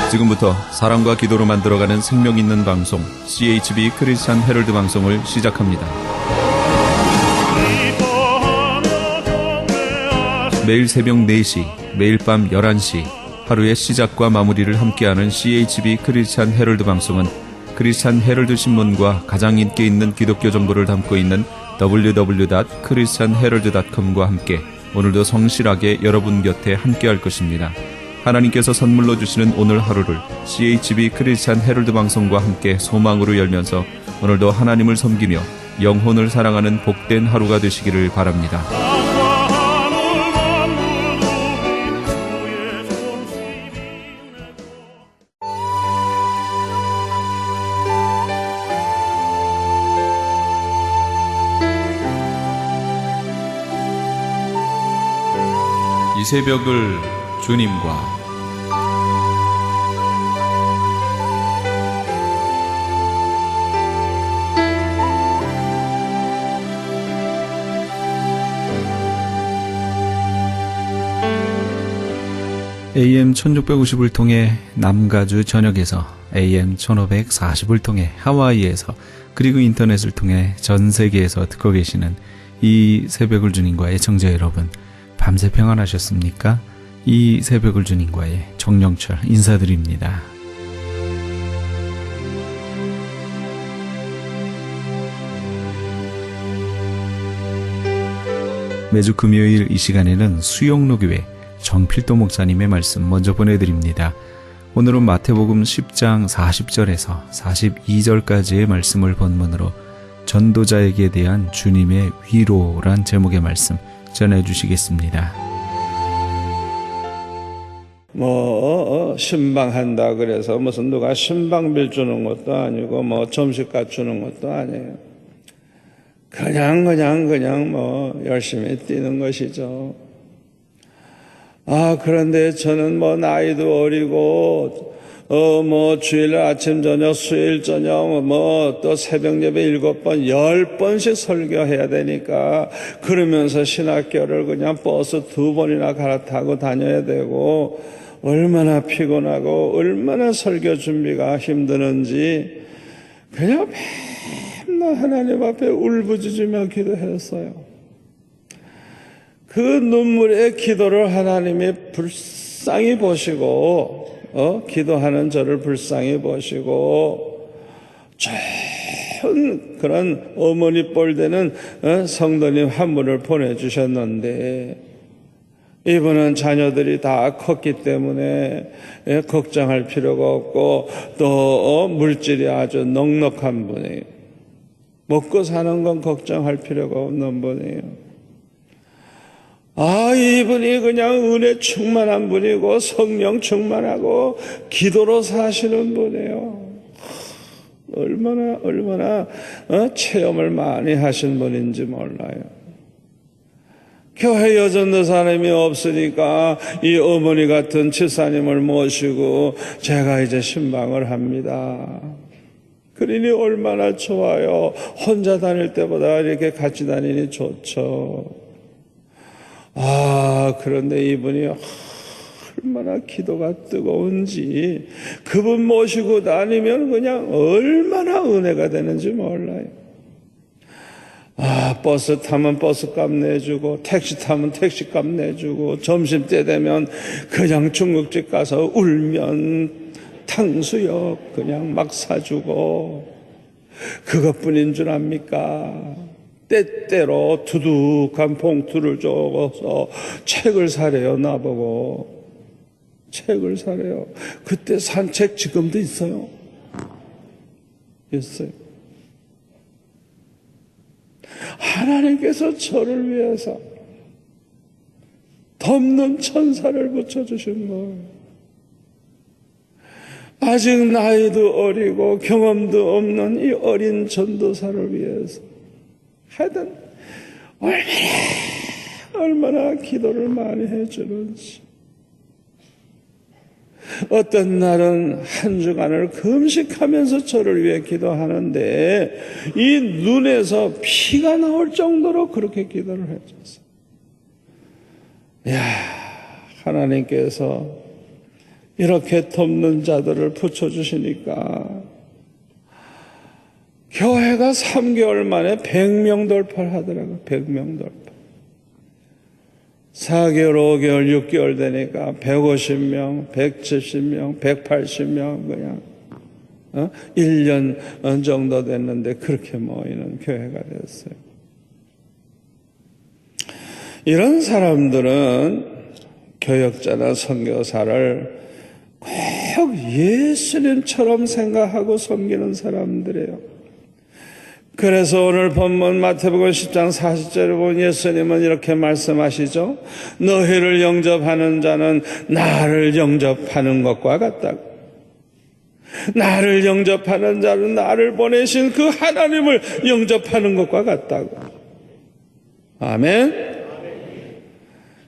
지금부터 사랑과 기도로 만들어가는 생명 있는 방송 CHB 크리스찬 헤럴드 방송을 시작합니다. 매일 새벽 4시, 매일 밤 11시 하루의 시작과 마무리를 함께하는 CHB 크리스찬 헤럴드 방송은 크리스찬 헤럴드 신문과 가장 인기 있는 기독교 정보를 담고 있는 www.christianherald.com과 함께 오늘도 성실하게 여러분 곁에 함께할 것입니다. 하나님께서 선물로 주시는 오늘 하루를 CHB 크리스찬 헤럴드 방송과 함께 소망으로 열면서 오늘도 하나님을 섬기며 영혼을 사랑하는 복된 하루가 되시기를 바랍니다. 이 새벽을 주님과 AM 1650을 통해 남가주 전역에서 AM 1540을 통해 하와이에서 그리고 인터넷을 통해 전 세계에서 듣고 계시는 이 새벽을 주님과 애청자 여러분, 밤새 평안하셨습니까? 이 새벽을 주님과의 정영철 인사드립니다. 매주 금요일 이 시간에는 수영로교회 정필도 목사님의 말씀 먼저 보내드립니다. 오늘은 마태복음 10장 40절에서 42절까지의 말씀을 본문으로 전도자에게 대한 주님의 위로란 제목의 말씀 전해주시겠습니다. 신방한다 그래서 무슨 누가 신방빌 주는 것도 아니고 점심값 주는 것도 아니에요. 그냥 열심히 뛰는 것이죠. 그런데 저는 나이도 어리고 주일 아침 저녁 수요일 저녁 또 새벽 예배 7번 10번씩 설교해야 되니까 그러면서 신학교를 그냥 버스 2번이나 갈아타고 다녀야 되고 얼마나 피곤하고 얼마나 설교 준비가 힘드는지 그냥 맨날 하나님 앞에 울부짖으며 기도했어요. 그 눈물의 기도를 하나님이 불쌍히 보시고 기도하는 저를 불쌍히 보시고 좋은 그런 어머니 뻘 되는 성도님 한 분을 보내주셨는데 이분은 자녀들이 다 컸기 때문에 걱정할 필요가 없고 또 물질이 아주 넉넉한 분이에요. 먹고 사는 건 걱정할 필요가 없는 분이에요. 이분이 그냥 은혜 충만한 분이고 성령 충만하고 기도로 사시는 분이에요. 얼마나 체험을 많이 하신 분인지 몰라요. 교회 여전도 사람이 없으니까 이 어머니 같은 집사님을 모시고 제가 이제 신방을 합니다. 그러니 얼마나 좋아요. 혼자 다닐 때보다 이렇게 같이 다니니 좋죠. 그런데 이분이 얼마나 기도가 뜨거운지 그분 모시고 다니면 그냥 얼마나 은혜가 되는지 몰라요. 버스 타면 버스값 내주고 택시 타면 택시값 내주고 점심때 되면 그냥 중국집 가서 울면 탕수육 그냥 막 사주고 그것뿐인 줄 압니까? 때때로 두둑한 봉투를 줘서 책을 사래요. 나보고 책을 사래요. 그때 산 책 지금도 있어요. 하나님께서 저를 위해서 덮는 천사를 붙여주신 거예요. 아직 나이도 어리고 경험도 없는 이 어린 전도사를 위해서 하여튼 얼마나 기도를 많이 해주는지. 어떤 날은 한 주간을 금식하면서 저를 위해 기도하는데 이 눈에서 피가 나올 정도로 그렇게 기도를 해줬어요. 하나님께서 이렇게 돕는 자들을 붙여주시니까 교회가 3개월 만에 100명 돌파를 하더라고요. 100명 돌파. 4개월, 5개월, 6개월 되니까 150명, 170명, 180명 그냥 1년 정도 됐는데 그렇게 모이는 교회가 됐어요. 이런 사람들은 교역자나 선교사를 꼭 예수님처럼 생각하고 섬기는 사람들이에요. 그래서 오늘 본문 마태복음 10장 40절에 보면 예수님은 이렇게 말씀하시죠. 너희를 영접하는 자는 나를 영접하는 것과 같다고. 나를 영접하는 자는 나를 보내신 그 하나님을 영접하는 것과 같다고. 아멘.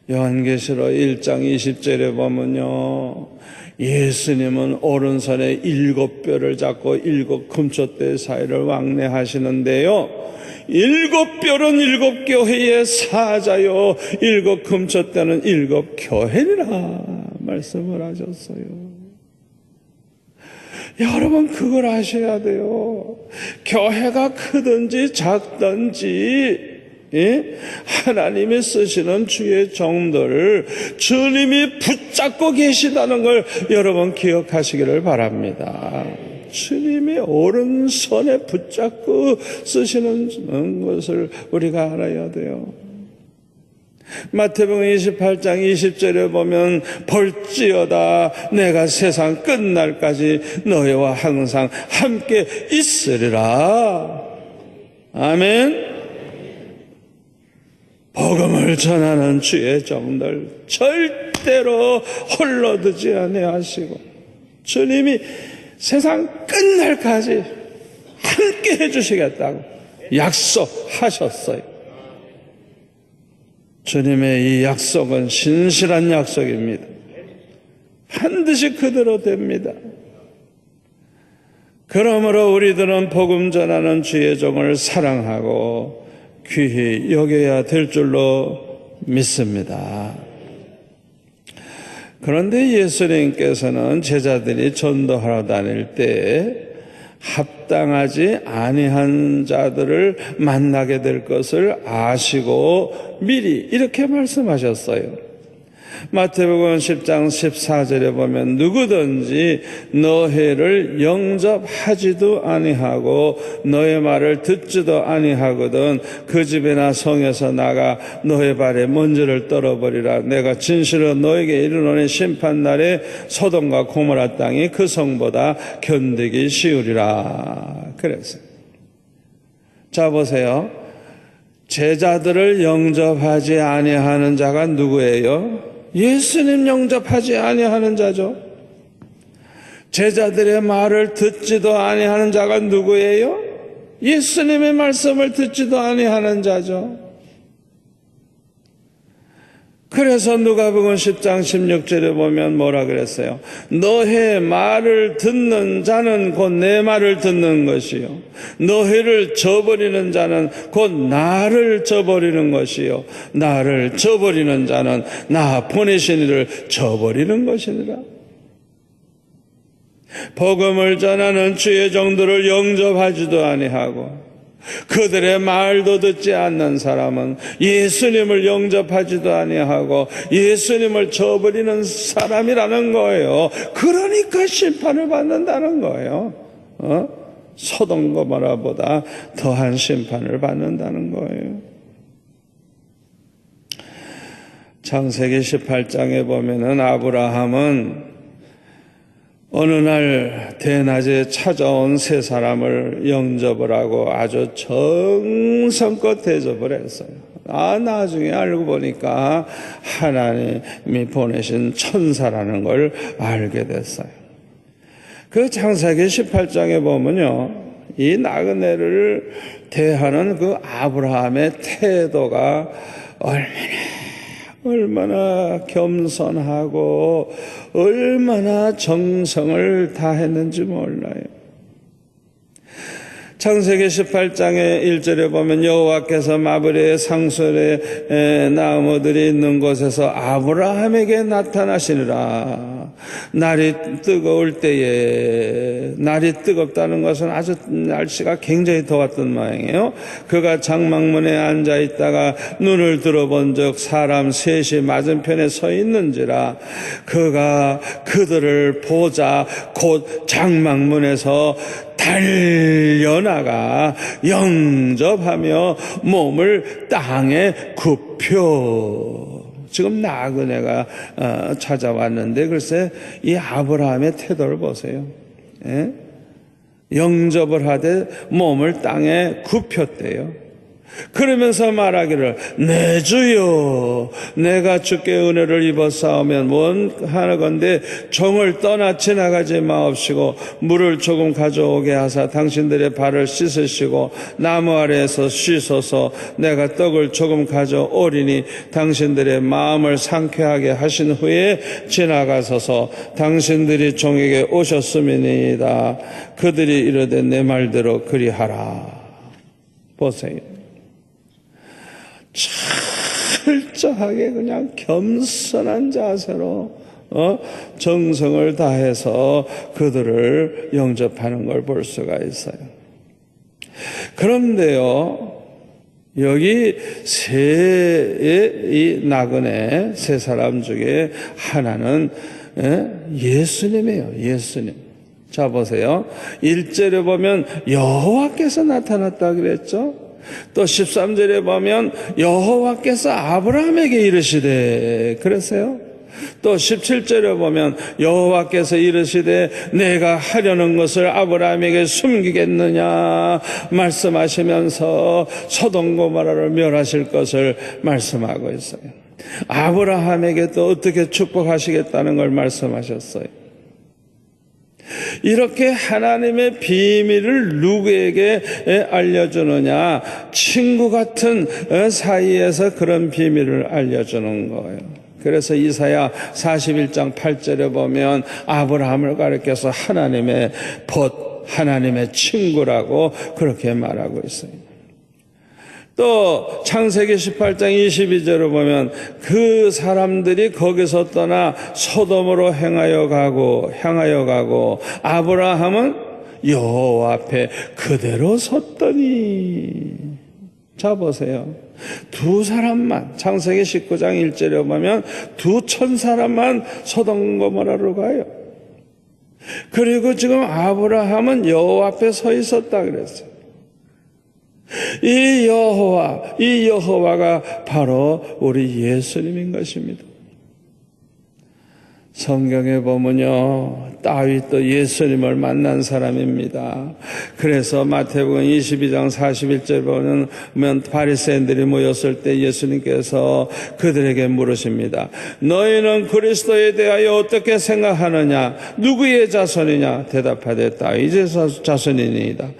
요한계시록 1장 20절에 보면요, 예수님은 오른손에 7뼈를 잡고 7 금초대 사이를 왕래하시는데요, 7뼈는 7교회의 사자요 7 금초대는 7 교회니라 말씀을 하셨어요. 여러분 그걸 아셔야 돼요. 교회가 크든지 작든지 하나님이 쓰시는 주의 종들을 주님이 붙잡고 계시다는 걸 여러분 기억하시기를 바랍니다. 주님이 오른손에 붙잡고 쓰시는 것을 우리가 알아야 돼요. 마태복음 28장 20절에 보면 볼지어다 내가 세상 끝날까지 너희와 항상 함께 있으리라. 아멘. 복음을 전하는 주의 종들 절대로 홀로 두지 아니하시고 주님이 세상 끝날까지 함께 해주시겠다고 약속하셨어요. 주님의 이 약속은 신실한 약속입니다. 반드시 그대로 됩니다. 그러므로 우리들은 복음 전하는 주의 종을 사랑하고 귀히 여겨야 될 줄로 믿습니다. 그런데 예수님께서는 제자들이 전도하러 다닐 때 합당하지 아니한 자들을 만나게 될 것을 아시고 미리 이렇게 말씀하셨어요. 마태복음 10장 14절에 보면 누구든지 너희를 영접하지도 아니하고 너의 말을 듣지도 아니하거든 그 집이나 성에서 나가 너의 발에 먼지를 떨어버리라. 내가 진실로 너에게 이르노니 심판날에 소돔과 고모라 땅이 그 성보다 견디기 쉬우리라. 그랬어요. 자 보세요. 제자들을 영접하지 아니하는 자가 누구예요? 예수님 영접하지 아니하는 자죠. 제자들의 말을 듣지도 아니하는 자가 누구예요? 예수님의 말씀을 듣지도 아니하는 자죠. 그래서 누가복음 10장 16절에 보면 뭐라 그랬어요? 너의 말을 듣는 자는 곧 내 말을 듣는 것이요 너희를 저버리는 자는 곧 나를 저버리는 것이요 나를 저버리는 자는 나 보내신 이를 저버리는 것이니라. 복음을 전하는 주의 종들을 영접하지도 아니하고 그들의 말도 듣지 않는 사람은 예수님을 영접하지도 아니하고 예수님을 저버리는 사람이라는 거예요. 그러니까 심판을 받는다는 거예요. 소돔 고모라보다 더한 심판을 받는다는 거예요. 창세기 18장에 보면은 아브라함은 어느 날 대낮에 찾아온 세 사람을 영접을 하고 아주 정성껏 대접을 했어요. 나중에 알고 보니까 하나님이 보내신 천사라는 걸 알게 됐어요. 그 창세기 18장에 보면요, 이 나그네를 대하는 그 아브라함의 태도가 얼마나 겸손하고 얼마나 정성을 다했는지 몰라요. 창세기 18장의 1절에 보면 여호와께서 마브레의 상술의 나무들이 있는 곳에서 아브라함에게 나타나시니라. 날이 뜨거울 때에, 날이 뜨겁다는 것은 아주 날씨가 굉장히 더웠던 모양이에요. 그가 장막문에 앉아 있다가 눈을 들어본 적 사람 셋이 맞은편에 서 있는지라. 그가 그들을 보자 곧 장막문에서 달려나가 영접하며 몸을 땅에 굽혀. 지금 나그네가 찾아왔는데 글쎄 이 아브라함의 태도를 보세요. 예? 영접을 하되 몸을 땅에 굽혔대요. 그러면서 말하기를 내 주여 내가 주께 은혜를 입어 싸우면 원하건대 종을 떠나 지나가지 마옵시고 물을 조금 가져오게 하사 당신들의 발을 씻으시고 나무 아래에서 쉬소서. 내가 떡을 조금 가져오리니 당신들의 마음을 상쾌하게 하신 후에 지나가소서. 당신들이 종에게 오셨음이니이다. 그들이 이르되 내 말대로 그리하라. 보세요. 철저하게 그냥 겸손한 자세로 정성을 다해서 그들을 영접하는 걸 볼 수가 있어요. 그런데요, 여기 이 나그네 세 사람 중에 하나는 예수님이에요. 예수님. 자 보세요. 1절에 보면 여호와께서 나타났다 그랬죠. 또 13절에 보면 여호와께서 아브라함에게 이르시되 그랬어요. 또 17절에 보면 여호와께서 이르시되 내가 하려는 것을 아브라함에게 숨기겠느냐 말씀하시면서 소돔 고모라를 멸하실 것을 말씀하고 있어요. 아브라함에게 또 어떻게 축복하시겠다는 걸 말씀하셨어요. 이렇게 하나님의 비밀을 누구에게 알려주느냐? 친구 같은 사이에서 그런 비밀을 알려주는 거예요. 그래서 이사야 41장 8절에 보면 아브라함을 가리켜서 하나님의 벗, 하나님의 친구라고 그렇게 말하고 있어요. 또 창세기 18장 22절을 보면 그 사람들이 거기서 떠나 소돔으로 향하여 가고 아브라함은 여호와 앞에 그대로 섰더니. 자 보세요. 두 사람만 창세기 19장 1절에 보면 두 천사람만 소돔 고모라로 가요. 그리고 지금 아브라함은 여호와 앞에 서 있었다 그랬어요. 이 여호와가 바로 우리 예수님인 것입니다. 성경에 보면요, 다윗도 예수님을 만난 사람입니다. 그래서 마태복음 22장 41절에 보면 바리새인들이 모였을 때 예수님께서 그들에게 물으십니다. 너희는 그리스도에 대하여 어떻게 생각하느냐? 누구의 자손이냐? 대답하되 다윗의 자손이니이다.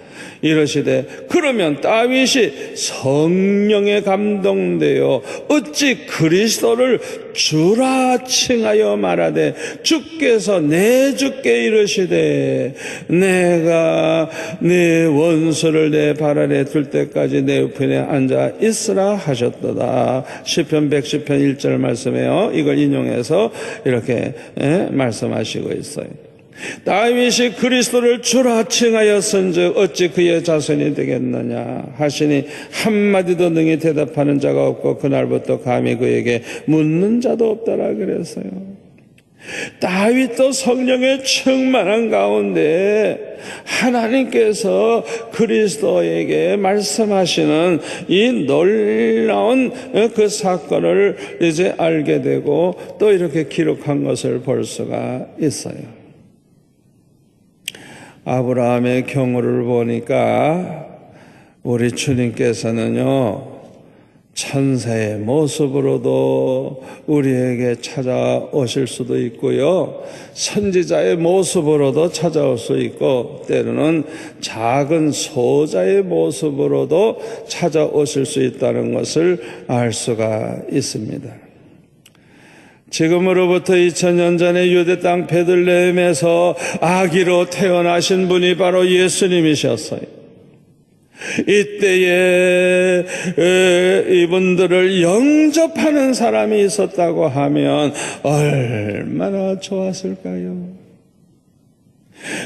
이러시되 그러면 다윗이 성령에 감동되어 어찌 그리스도를 주라 칭하여 말하되 주께서 내 주께 이르시되 내가 네 원수를 내 발 아래 둘 때까지 내 우편에 앉아 있으라 하셨도다. 시편 110편 1절 말씀에요. 이걸 인용해서 이렇게 말씀하시고 있어요. 다윗이 그리스도를 주라 칭하였은즉 어찌 그의 자손이 되겠느냐 하시니 한마디도 능히 대답하는 자가 없고 그날부터 감히 그에게 묻는 자도 없더라 그랬어요. 다윗도 성령에 충만한 가운데 하나님께서 그리스도에게 말씀하시는 이 놀라운 그 사건을 이제 알게 되고 또 이렇게 기록한 것을 볼 수가 있어요. 아브라함의 경우를 보니까 우리 주님께서는요, 천사의 모습으로도 우리에게 찾아오실 수도 있고요, 선지자의 모습으로도 찾아올 수 있고, 때로는 작은 소자의 모습으로도 찾아오실 수 있다는 것을 알 수가 있습니다. 지금으로부터 2000년 전에 유대 땅 베들레헴에서 아기로 태어나신 분이 바로 예수님이셨어요. 이때에 이분들을 영접하는 사람이 있었다고 하면 얼마나 좋았을까요?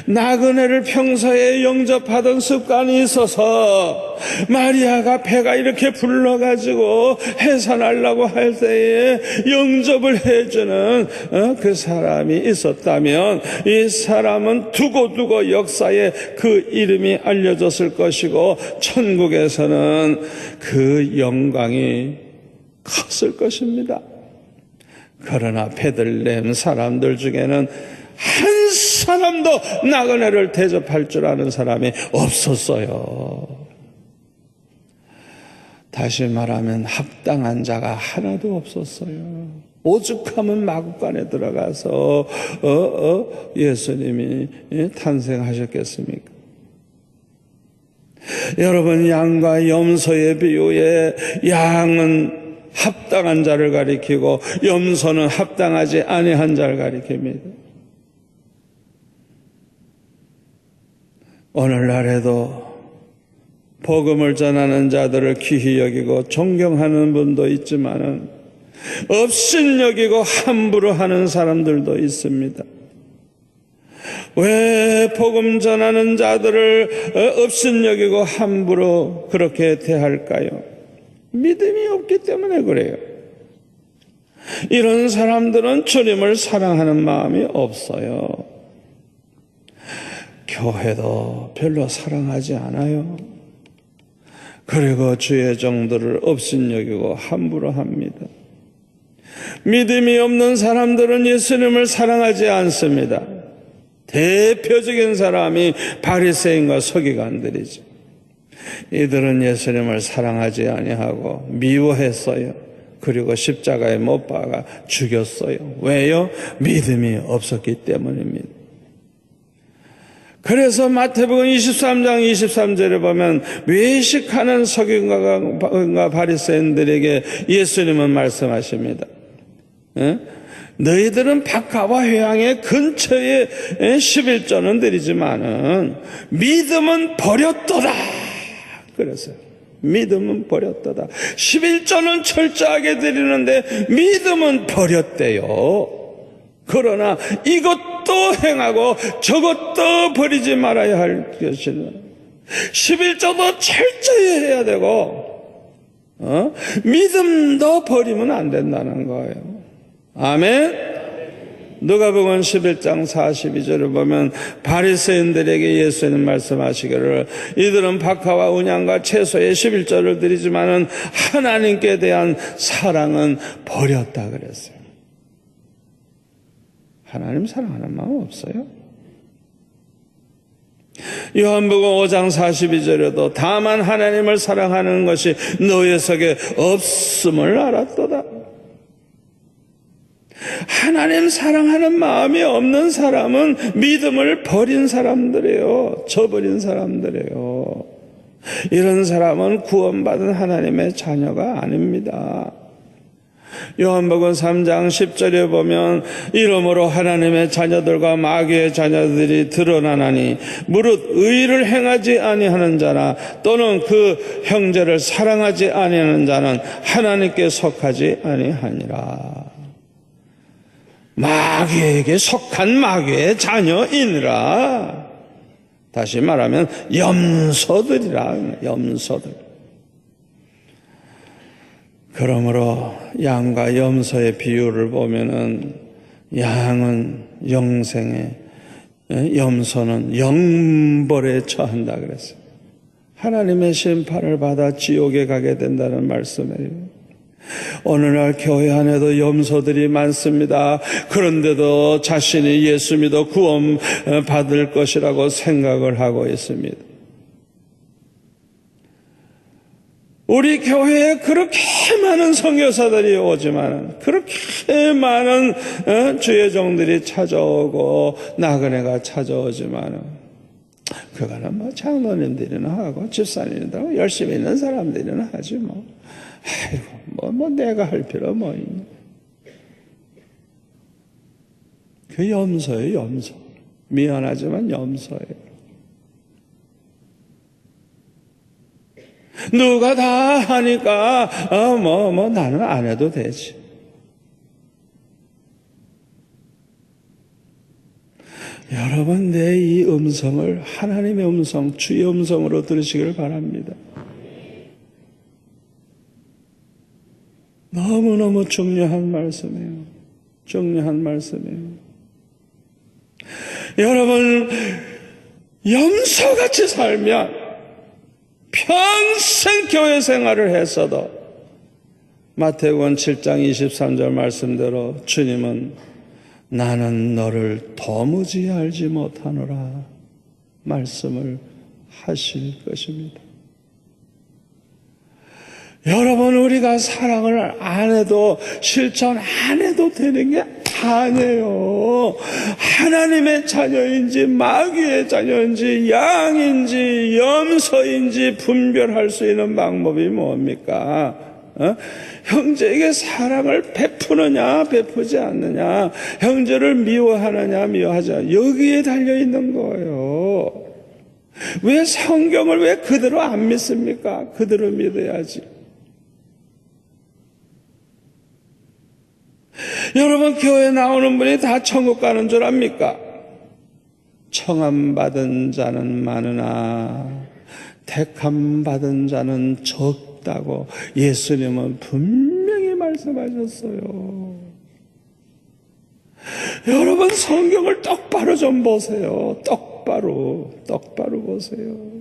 나그네를 평소에 영접하던 습관이 있어서 마리아가 배가 이렇게 불러가지고 해산하려고 할 때에 영접을 해주는 그 사람이 있었다면 이 사람은 두고두고 역사에 그 이름이 알려졌을 것이고 천국에서는 그 영광이 컸을 것입니다. 그러나 베들레헴 사람들 중에는 한 사람도 나그네를 대접할 줄 아는 사람이 없었어요. 다시 말하면 합당한 자가 하나도 없었어요. 오죽하면 마구간에 들어가서 예수님이 탄생하셨겠습니까? 여러분, 양과 염소의 비유에 양은 합당한 자를 가리키고 염소는 합당하지 아니한 자를 가리킵니다. 오늘날에도 복음을 전하는 자들을 귀히 여기고 존경하는 분도 있지만은 업신여기고 함부로 하는 사람들도 있습니다. 왜 복음 전하는 자들을 업신여기고 함부로 그렇게 대할까요? 믿음이 없기 때문에 그래요. 이런 사람들은 주님을 사랑하는 마음이 없어요. 교회도 별로 사랑하지 않아요. 그리고 주의 종들을 업신여기고 함부로 합니다. 믿음이 없는 사람들은 예수님을 사랑하지 않습니다. 대표적인 사람이 바리새인과 서기관들이죠. 이들은 예수님을 사랑하지 아니하고 미워했어요. 그리고 십자가에 못 박아 죽였어요. 왜요? 믿음이 없었기 때문입니다. 그래서 마태복음 23장 23절에 보면 외식하는 서기관과 바리새인들에게 예수님은 말씀하십니다. 너희들은 박하와 회향의 근처에 11조는 드리지만은 믿음은 버렸도다. 그랬어요. 믿음은 버렸도다. 11조는 철저하게 드리는데 믿음은 버렸대요. 그러나 이것도 행하고 저것도 버리지 말아야 할 것이다. 11조도 철저히 해야 되고 믿음도 버리면 안 된다는 거예요. 아멘. 누가복음 11장 42절을 보면 바리새인들에게 예수님 말씀하시기를 이들은 박하와 운양과 채소의 11조를 드리지만은 하나님께 대한 사랑은 버렸다 그랬어요. 하나님 사랑하는 마음 없어요? 요한복음 5장 42절에도 다만 하나님을 사랑하는 것이 너희 속에 없음을 알았도다. 하나님 사랑하는 마음이 없는 사람은 믿음을 버린 사람들이에요. 저버린 사람들이에요. 이런 사람은 구원받은 하나님의 자녀가 아닙니다. 요한복음 3장 10절에 보면 이러므로 하나님의 자녀들과 마귀의 자녀들이 드러나나니 무릇 의를 행하지 아니하는 자나 또는 그 형제를 사랑하지 아니하는 자는 하나님께 속하지 아니하니라. 마귀에게 속한 마귀의 자녀이니라. 다시 말하면 염소들이라. 염소들. 그러므로 양과 염소의 비유를 보면은 양은 영생에, 염소는 영벌에 처한다 그랬어요. 하나님의 심판을 받아 지옥에 가게 된다는 말씀이에요. 오늘날 교회 안에도 염소들이 많습니다. 그런데도 자신이 예수 믿어 구원 받을 것이라고 생각을 하고 있습니다. 우리 교회에 그렇게 많은 선교사들이 오지만 그렇게 많은 주의 종들이 찾아오고 나그네가 찾아오지만 그거는 뭐 장로님들이나 하고 집사님들 하고 열심히 있는 사람들이나 하지 뭐. 아이고 뭐 내가 할 필요 뭐 있나. 그 염소예요. 염소. 미안하지만 염소예요. 누가 다 하니까 나는 안 해도 되지. 여러분, 내 이 음성을 하나님의 음성, 주의 음성으로 들으시길 바랍니다. 너무너무 중요한 말씀이에요. 중요한 말씀이에요. 여러분, 염소같이 살면 평생 교회 생활을 했어도 마태복음 7장 23절 말씀대로 주님은 나는 너를 도무지 알지 못하노라 말씀을 하실 것입니다. 여러분, 우리가 사랑을 안 해도 실천 안 해도 되는 게 아니에요. 하나님의 자녀인지 마귀의 자녀인지 양인지 염소인지 분별할 수 있는 방법이 뭡니까? 형제에게 사랑을 베푸느냐 베푸지 않느냐, 형제를 미워하느냐 미워하지 않느냐, 여기에 달려있는 거예요. 왜 성경을 왜 그대로 안 믿습니까? 그대로 믿어야지. 여러분, 교회 나오는 분이 다 천국 가는 줄 압니까? 청함받은 자는 많으나 택함 받은 자는 적다고 예수님은 분명히 말씀하셨어요. 여러분, 성경을 똑바로 좀 보세요. 똑바로 보세요.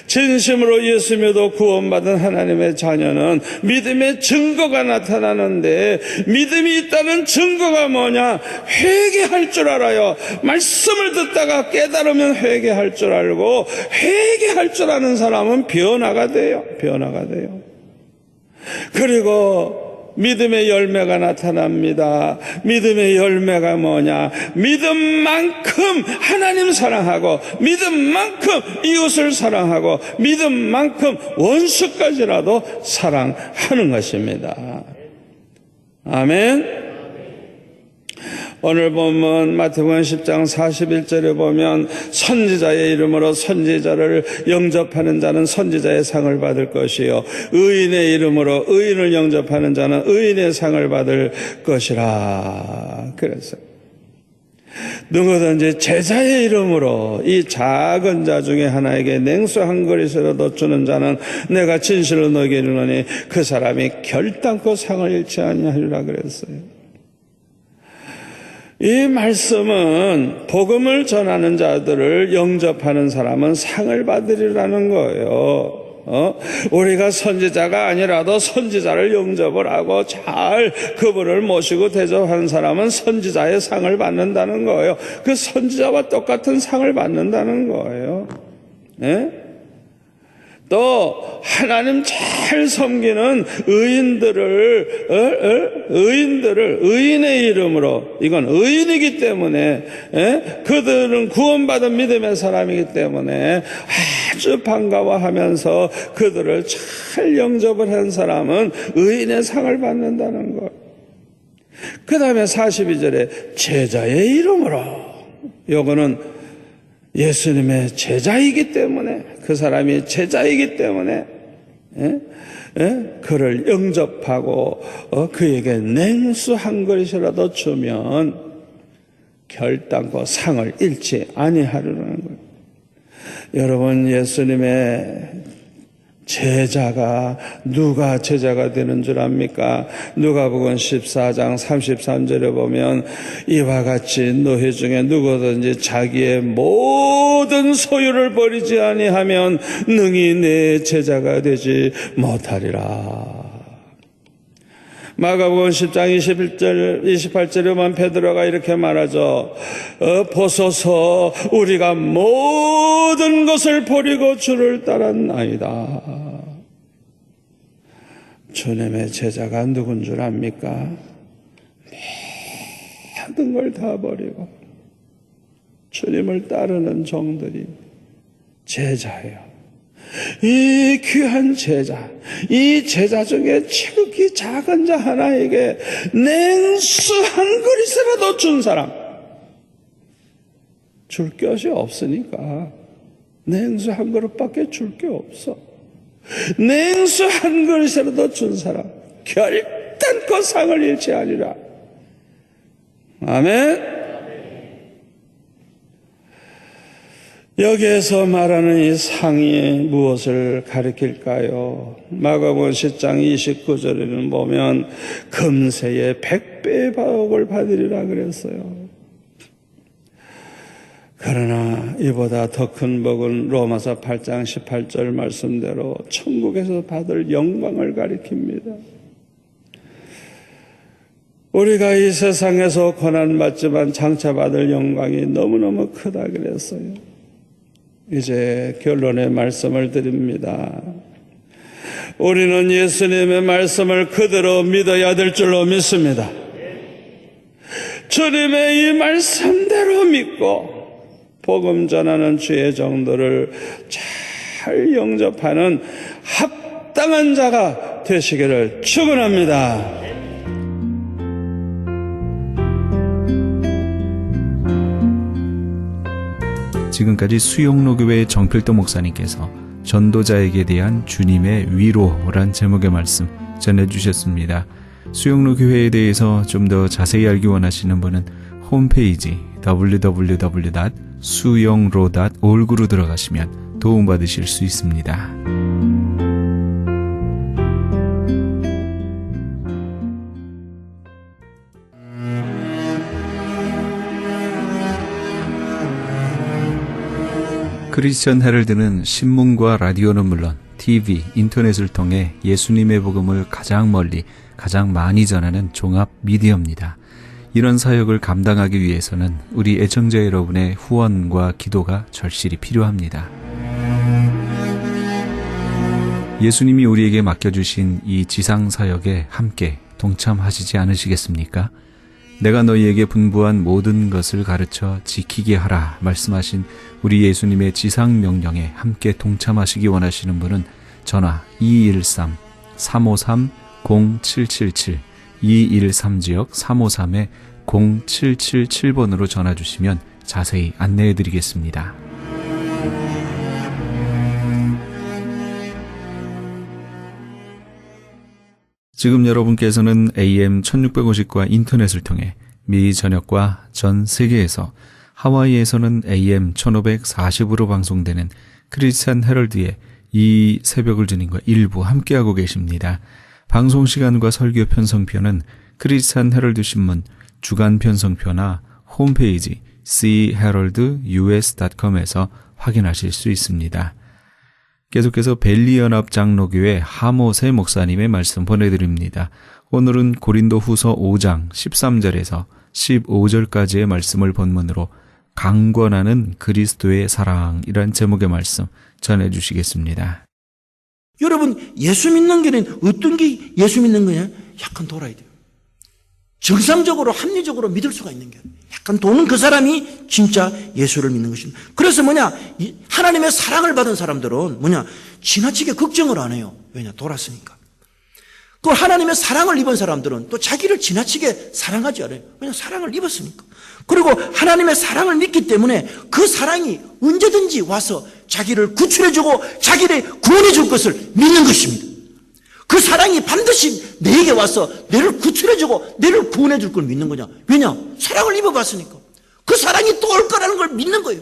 진심으로 예수 믿어 구원받은 하나님의 자녀는 믿음의 증거가 나타나는데, 믿음이 있다는 증거가 뭐냐? 회개할 줄 알아요. 말씀을 듣다가 깨달으면 회개할 줄 알고, 회개할 줄 아는 사람은 변화가 돼요. 그리고 믿음의 열매가 나타납니다. 믿음의 열매가 뭐냐? 믿음만큼 하나님 사랑하고, 믿음만큼 이웃을 사랑하고, 믿음만큼 원수까지라도 사랑하는 것입니다. 아멘. 오늘 보면 마태복음 10장 41절에 보면 선지자의 이름으로 선지자를 영접하는 자는 선지자의 상을 받을 것이요, 의인의 이름으로 의인을 영접하는 자는 의인의 상을 받을 것이라. 그래서 누구든지 제자의 이름으로 이 작은 자 중에 하나에게 냉수 한 그릇이라도 주는 자는 내가 진실로 너에게 이르노니 그 사람이 결단코 상을 잃지 아니하리라 그랬어요. 이 말씀은 복음을 전하는 자들을 영접하는 사람은 상을 받으리라는 거예요. 우리가 선지자가 아니라도 선지자를 영접을 하고 잘 그분을 모시고 대접하는 사람은 선지자의 상을 받는다는 거예요. 그 선지자와 똑같은 상을 받는다는 거예요. 네? 또 하나님 잘 섬기는 의인들을 의인의 이름으로, 이건 의인이기 때문에, 그들은 구원받은 믿음의 사람이기 때문에 아주 반가워하면서 그들을 잘 영접을 한 사람은 의인의 상을 받는다는 것. 그 다음에 42절에 제자의 이름으로, 요거는 예수님의 제자이기 때문에, 그 사람이 제자이기 때문에 그를 영접하고 그에게 냉수 한 그릇이라도 주면 결단코 상을 잃지 아니하려는 거예요. 여러분, 예수님의 제자가 누가 제자가 되는 줄 압니까? 누가복음 14장 33절에 보면 이와 같이 너희 중에 누구든지 자기의 모든 소유를 버리지 아니하면 능히 내 제자가 되지 못하리라. 마가복음 10장 21절, 28절에 보면 베드로가 이렇게 말하죠. 보소서, 우리가 모든 것을 버리고 주를 따랐나이다. 주님의 제자가 누군 줄 압니까? 모든 걸 다 버리고 주님을 따르는 종들이 제자예요. 이 귀한 제자, 이 제자 중에 지극히 작은 자 하나에게 냉수 한 그릇이라도 준 사람, 줄 것이 없으니까 냉수 한 그릇밖에 줄 게 없어. 냉수 한 그릇이라도 준 사람 결단코 상을 잃지 아니라. 아멘. 여기에서 말하는 이 상이 무엇을 가리킬까요? 마가복음 10장 29절에는 보면 금세에 100배의 복을 받으리라 그랬어요. 그러나 이보다 더 큰 복은 로마서 8장 18절 말씀대로 천국에서 받을 영광을 가리킵니다. 우리가 이 세상에서 고난받지만 장차 받을 영광이 너무너무 크다 그랬어요. 이제 결론의 말씀을 드립니다. 우리는 예수님의 말씀을 그대로 믿어야 될 줄로 믿습니다. 주님의 이 말씀대로 믿고 복음 전하는 주의 정도를 잘 영접하는 합당한 자가 되시기를 축원합니다. 지금까지 수용로교회 정필도 목사님께서 전도자에게 대한 주님의 위로란 제목의 말씀 전해주셨습니다. 수용로교회에 대해서 좀 더 자세히 알기 원하시는 분은 홈페이지 www.suyongro.org로 들어가시면 도움받으실 수 있습니다. 크리스천 헤럴드는 신문과 라디오는 물론 TV, 인터넷을 통해 예수님의 복음을 가장 멀리, 가장 많이 전하는 종합 미디어입니다. 이런 사역을 감당하기 위해서는 우리 애청자 여러분의 후원과 기도가 절실히 필요합니다. 예수님이 우리에게 맡겨주신 이 지상 사역에 함께 동참하시지 않으시겠습니까? 내가 너희에게 분부한 모든 것을 가르쳐 지키게 하라 말씀하신 우리 예수님의 지상 명령에 함께 동참하시기 원하시는 분은 전화 213-353-0777 213지역 353-0777번으로 전화 주시면 자세히 안내해 드리겠습니다. 지금 여러분께서는 AM 1650과 인터넷을 통해 미 전역과 전 세계에서 하와이에서는 AM 1540으로 방송되는 크리스찬 헤럴드의 이 새벽을 주님과 일부 함께하고 계십니다. 방송 시간과 설교 편성표는 크리스찬 헤럴드 신문 주간 편성표나 홈페이지 cheraldus.com에서 확인하실 수 있습니다. 계속해서 벨리연합 장로교회 하모세 목사님의 말씀 보내드립니다. 오늘은 고린도 후서 5장 13절에서 15절까지의 말씀을 본문으로 강권하는 그리스도의 사랑이란 제목의 말씀 전해주시겠습니다. 여러분, 예수 믿는 게는 어떤 게 예수 믿는 거냐? 약간 돌아야 돼요. 정상적으로 합리적으로 믿을 수가 있는 게 약간 도는 그 사람이 진짜 예수를 믿는 것입니다. 그래서 하나님의 사랑을 받은 사람들은 지나치게 걱정을 안 해요. 왜냐? 돌았으니까. 그 하나님의 사랑을 입은 사람들은 또 자기를 지나치게 사랑하지 않아요. 왜냐? 사랑을 입었으니까. 그리고 하나님의 사랑을 믿기 때문에 그 사랑이 언제든지 와서 자기를 구출해주고 자기를 구원해줄 것을 믿는 것입니다. 그 사랑이 반드시 내게 와서 너를 구출해주고 너를 구원해줄 걸 믿는 거냐? 왜냐? 사랑을 입어봤으니까. 그 사랑이 또 올 거라는 걸 믿는 거예요.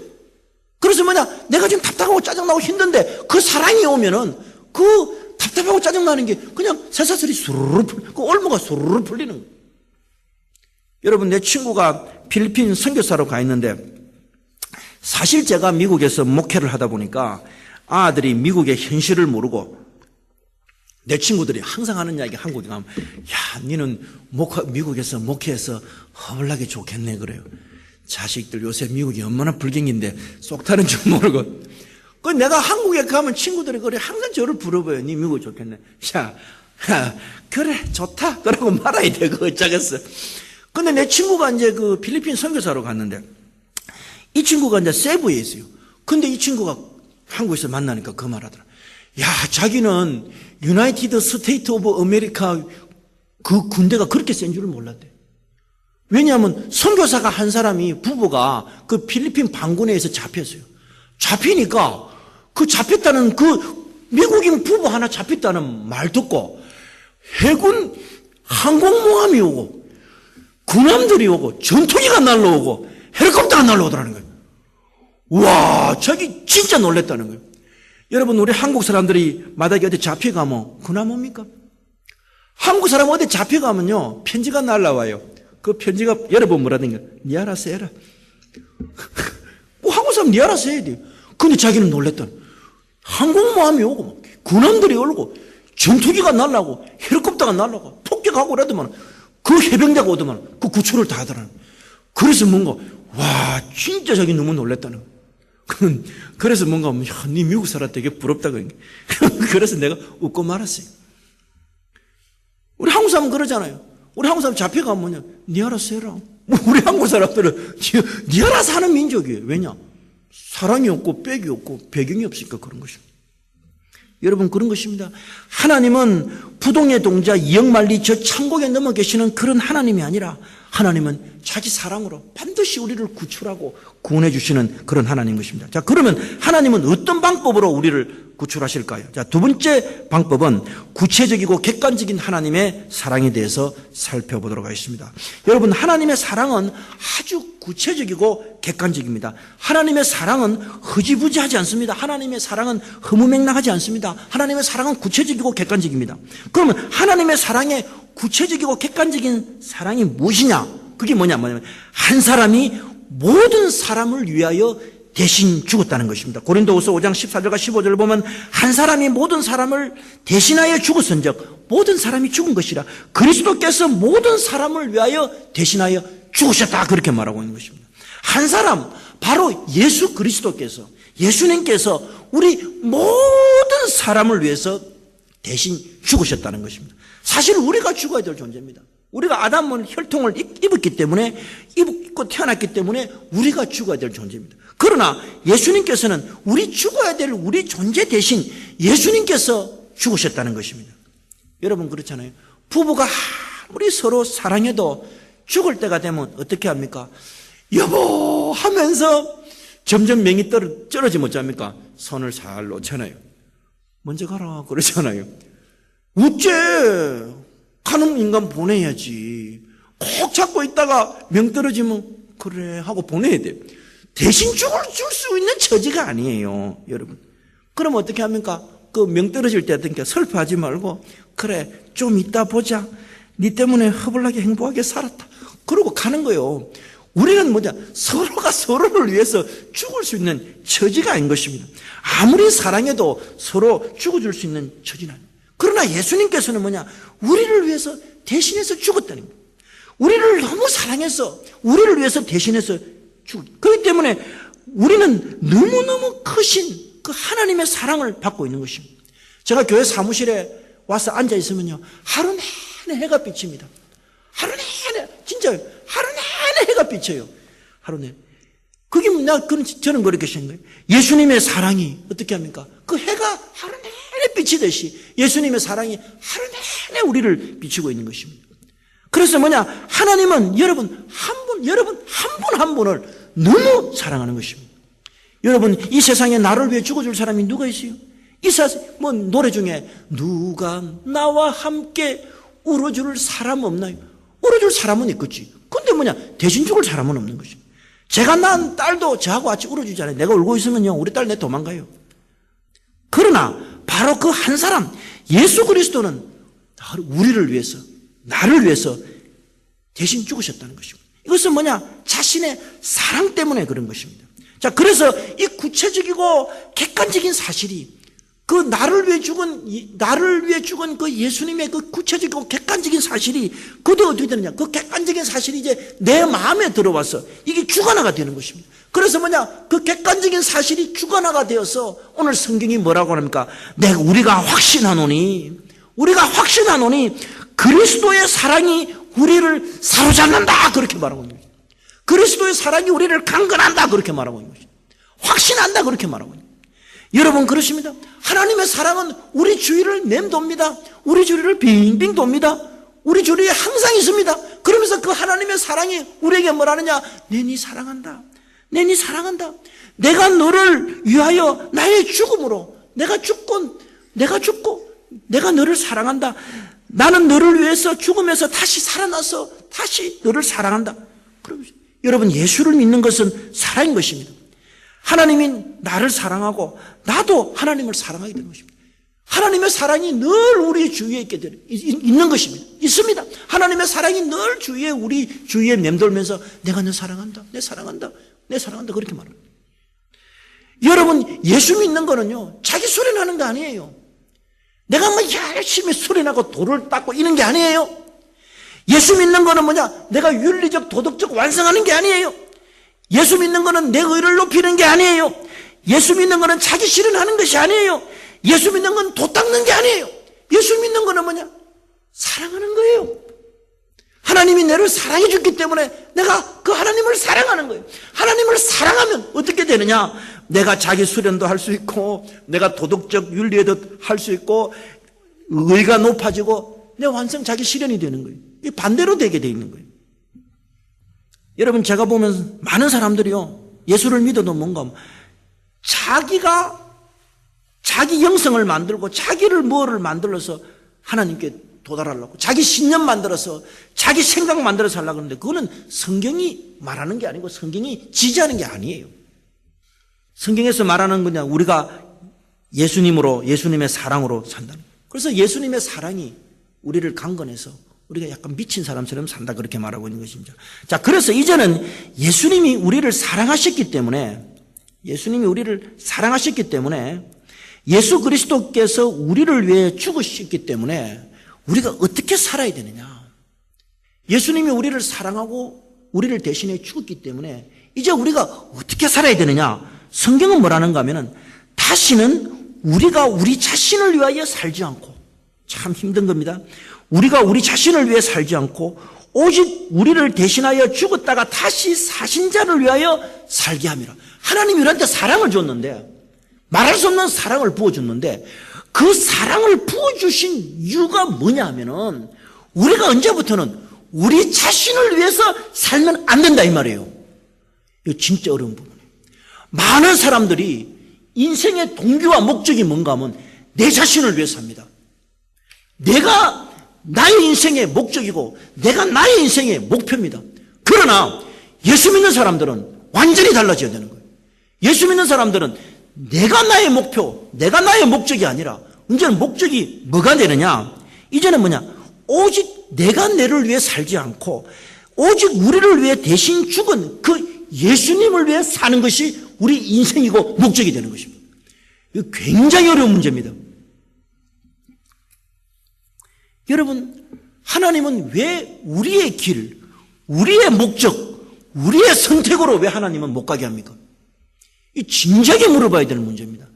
그래서 내가 지금 답답하고 짜증나고 힘든데 그 사랑이 오면은 그 답답하고 짜증나는 게 그냥 새사슬이 수르르 그 올무가 수르르 풀리는 거예요. 여러분, 내 친구가 필리핀 선교사로 가 있는데 사실 제가 미국에서 목회를 하다 보니까 아들이 미국의 현실을 모르고 내 친구들이 항상 하는 이야기 한국에 가면 야, 니는 미국에서 목회해서 허블나게 좋겠네 그래요. 자식들 요새 미국이 얼마나 불경인데 쏙 타는 줄 모르고. 그 내가 한국에 가면 친구들이 그래 항상 저를 부러워요. 니 미국 좋겠네. 야, 그래 좋다 그러고 말아야 돼. 그거 어쩌겠어. 근데 내 친구가 이제 그 필리핀 선교사로 갔는데 이 친구가 이제 세부에 있어요. 근데 이 친구가 한국에서 만나니까 그 말하더라. 야, 자기는 유나이티드 스테이트 오브 아메리카 그 군대가 그렇게 센 줄을 몰랐대. 왜냐하면 선교사가 한 사람이 부부가 그 필리핀 반군에서 잡혔어요. 잡히니까 그 잡혔다는 그 미국인 부부 하나 잡혔다는 말 듣고 해군 항공모함이 오고 군함들이 오고 전투기가 날라오고 헬리콥터가 날라오더라는 거예요. 와, 저기 진짜 놀랬다는 거예요. 여러분, 우리 한국 사람들이 만약에 어디 잡혀가면 군함 옵니까? 한국 사람 어디 잡혀가면요 편지가 날라와요. 그 편지가 여러분 뭐라든가 니 알아서 해라. 뭐 한국 사람 니 알아서 해야 돼요. 근데 자기는 놀랬던 항공모함이 오고 군함들이 오고 전투기가 날라오고 헬리콥터가 날라오고 폭격하고 그러더만 그 해병대가 오더만 그 구출을 다 하더라는. 그래서 뭔가 와 진짜 자기 너무 놀랬다는 거예요. 그래서 뭔가 야, 니 미국 사람 되게 부럽다고 그래서 내가 웃고 말았어요. 우리 한국 사람은 그러잖아요. 우리 한국 사람 잡혀가면 니 알아서 해라. 우리 한국 사람들은 니 알아서 하는 민족이에요. 왜냐? 사랑이 없고 빽이 없고 배경이 없으니까 그런 것입니다. 여러분 그런 것입니다. 하나님은 부동의 동자 이역만리 저 천국에 넘어 계시는 그런 하나님이 아니라 하나님은 자기 사랑으로 반드시 우리를 구출하고 구원해 주시는 그런 하나님인 것입니다. 자, 그러면 하나님은 어떤 방법으로 우리를 구출하실까요? 자, 두 번째 방법은 구체적이고 객관적인 하나님의 사랑에 대해서 살펴보도록 하겠습니다. 여러분, 하나님의 사랑은 아주 구체적이고 객관적입니다. 하나님의 사랑은 흐지부지하지 않습니다. 하나님의 사랑은 허무맹랑하지 않습니다. 하나님의 사랑은 구체적이고 객관적입니다. 그러면 하나님의 사랑의 구체적이고 객관적인 사랑이 무엇이냐? 그게 뭐냐면 한 사람이 모든 사람을 위하여 대신 죽었다는 것입니다. 고린도후서 5장 14절과 15절을 보면 한 사람이 모든 사람을 대신하여 죽었은즉 모든 사람이 죽은 것이라 그리스도께서 모든 사람을 위하여 대신하여 죽으셨다 그렇게 말하고 있는 것입니다. 한 사람 바로 예수 그리스도께서 예수님께서 우리 모든 사람을 위해서 대신 죽으셨다는 것입니다. 사실 우리가 죽어야 될 존재입니다. 우리가 아담은 혈통을 입었기 때문에 입고 태어났기 때문에 우리가 죽어야 될 존재입니다. 그러나 예수님께서는 우리 죽어야 될 우리 존재 대신 예수님께서 죽으셨다는 것입니다. 여러분 그렇잖아요. 부부가 아무리 서로 사랑해도 죽을 때가 되면 어떻게 합니까? 여보 하면서 점점 명이 떨어지면 어쩝니까? 손을 잘 놓잖아요. 먼저 가라 그러잖아요. 어째 가는 인간 보내야지. 꼭 잡고 있다가 명 떨어지면 그래 하고 보내야 돼요. 대신 줄 수 있는 처지가 아니에요, 여러분. 그럼 어떻게 합니까? 그 명 떨어질 때 어떻게 슬퍼하지 말고 그래 좀 이따 보자. 네 때문에 허블나게 행복하게 살았다. 그러고 가는 거예요. 우리는 뭐냐? 서로가 서로를 위해서 죽을 수 있는 처지가 아닌 것입니다. 아무리 사랑해도 서로 죽어줄 수 있는 처지는 아니에요. 그러나 예수님께서는 뭐냐? 우리를 위해서 대신해서 죽었다는 거예요. 우리를 너무 사랑해서 우리를 위해서 대신해서 그렇기 때문에 우리는 너무너무 크신 그 하나님의 사랑을 받고 있는 것입니다. 제가 교회 사무실에 와서 앉아 있으면요 하루 내내 해가 비칩니다. 하루 내내 진짜요. 하루 내내 해가 비쳐요. 하루 내내. 그게 저는 그렇게 생각해요. 예수님의 사랑이 어떻게 합니까? 그 해가 하루 내내 비치듯이 예수님의 사랑이 하루 내내 우리를 비추고 있는 것입니다. 그래서 뭐냐? 하나님은 여러분 한 분을 너무 사랑하는 것입니다. 여러분 이 세상에 나를 위해 죽어줄 사람이 누가 있어요? 이 세상 뭐 노래 중에 누가 나와 함께 울어줄 사람 없나요? 울어줄 사람은 있겠지. 근데 뭐냐? 대신 죽을 사람은 없는 것입니다. 제가 낳은 딸도 저하고 같이 울어주잖아요. 내가 울고 있으면요 우리 딸 내 도망가요. 그러나 바로 그 한 사람 예수 그리스도는 우리를 위해서 나를 위해서 대신 죽으셨다는 것입니다. 이것은 뭐냐? 자신의 사랑 때문에 그런 것입니다. 자, 그래서 이 구체적이고 객관적인 사실이 그 나를 위해 죽은 그 예수님의 그 구체적이고 객관적인 사실이 그게 어떻게 되느냐? 그 객관적인 사실이 이제 내 마음에 들어와서 이게 주관화가 되는 것입니다. 그래서 뭐냐? 그 객관적인 사실이 주관화가 되어서 오늘 성경이 뭐라고 합니까? 우리가 확신하노니 그리스도의 사랑이 우리를 사로잡는다 그렇게 말하고 있는 것입니다. 그리스도의 사랑이 우리를 강건한다 그렇게 말하고 있는 것입니다. 확신한다 그렇게 말하고 있는 것입니다. 여러분 그렇습니다. 하나님의 사랑은 우리 주위를 맴돕니다. 우리 주위를 빙빙 돕니다. 우리 주위에 항상 있습니다. 그러면서 그 하나님의 사랑이 우리에게 뭐라느냐? 내 니 사랑한다. 네 사랑한다. 내가 너를 위하여 나의 죽음으로 내가 죽고 내가 너를 사랑한다. 나는 너를 위해서 죽으면서 다시 살아나서 다시 너를 사랑한다. 그럼 여러분, 예수를 믿는 것은 사랑인 것입니다. 하나님이 나를 사랑하고 나도 하나님을 사랑하게 되는 것입니다. 하나님의 사랑이 늘 우리 주위에 있는 것입니다. 있습니다. 하나님의 사랑이 늘 우리 주위에 맴돌면서 내가 너 사랑한다, 내 사랑한다, 내 사랑한다 그렇게 말합니다. 여러분, 예수 믿는 거는요, 자기 수련하는 거 아니에요. 내가 뭐 열심히 수련하고 돌을 닦고 이런 게 아니에요. 예수 믿는 거는 뭐냐? 내가 윤리적, 도덕적 완성하는 게 아니에요. 예수 믿는 거는 내 의를 높이는 게 아니에요. 예수 믿는 거는 자기 실현하는 것이 아니에요. 예수 믿는 건 도 닦는 게 아니에요. 예수 믿는 거는 뭐냐? 사랑하는 거예요. 하나님이 나를 사랑해 줬기 때문에 내가 그 하나님을 사랑하는 거예요. 하나님을 사랑하면 어떻게 되느냐? 내가 자기 수련도 할 수 있고, 내가 도덕적 윤리에도 할 수 있고, 의가 높아지고, 내 완성 자기 실현이 되는 거예요. 이 반대로 되게 돼 있는 거예요. 여러분, 제가 보면 많은 사람들이요, 예수를 믿어도 뭔가 자기가 자기 영성을 만들고 자기를 뭐를 만들어서 하나님께 도달하려고, 자기 신념 만들어서 자기 생각 만들어서 하려고 하는데, 그거는 성경이 말하는 게 아니고 성경이 지지하는 게 아니에요. 성경에서 말하는 거냐, 우리가 예수님의 사랑으로 산다는 거예요. 그래서 예수님의 사랑이 우리를 강건해서 우리가 약간 미친 사람처럼 산다, 그렇게 말하고 있는 것입니다. 자, 그래서 이제는 예수님이 우리를 사랑하셨기 때문에 예수 그리스도께서 우리를 위해 죽으셨기 때문에 우리가 어떻게 살아야 되느냐. 예수님이 우리를 사랑하고 우리를 대신해 죽었기 때문에 이제 우리가 어떻게 살아야 되느냐. 성경은 뭐라는가 하면은, 다시는 우리가 우리 자신을 위하여 살지 않고, 참 힘든 겁니다. 우리가 우리 자신을 위해 살지 않고 오직 우리를 대신하여 죽었다가 다시 사신 자를 위하여 살게 함이라. 하나님이 우리한테 사랑을 줬는데, 말할 수 없는 사랑을 부어줬는데, 그 사랑을 부어주신 이유가 뭐냐 하면은, 우리가 언제부터는 우리 자신을 위해서 살면 안 된다 이 말이에요. 이거 진짜 어려운 부분이에요. 많은 사람들이 인생의 동기와 목적이 뭔가 하면 내 자신을 위해서 삽니다. 내가 나의 인생의 목적이고 내가 나의 인생의 목표입니다. 그러나 예수 믿는 사람들은 완전히 달라져야 되는 거예요. 예수 믿는 사람들은 내가 나의 목표, 내가 나의 목적이 아니라 이제는 목적이 뭐가 되느냐? 이제는 뭐냐? 오직 내가 나를 위해 살지 않고 오직 우리를 위해 대신 죽은 그 예수님을 위해 사는 것이 우리 인생이고 목적이 되는 것입니다. 이거 굉장히 어려운 문제입니다. 여러분, 하나님은 왜 우리의 길, 우리의 목적, 우리의 선택으로 왜 하나님은 못 가게 합니까? 이 진지하게 물어봐야 되는 문제입니다.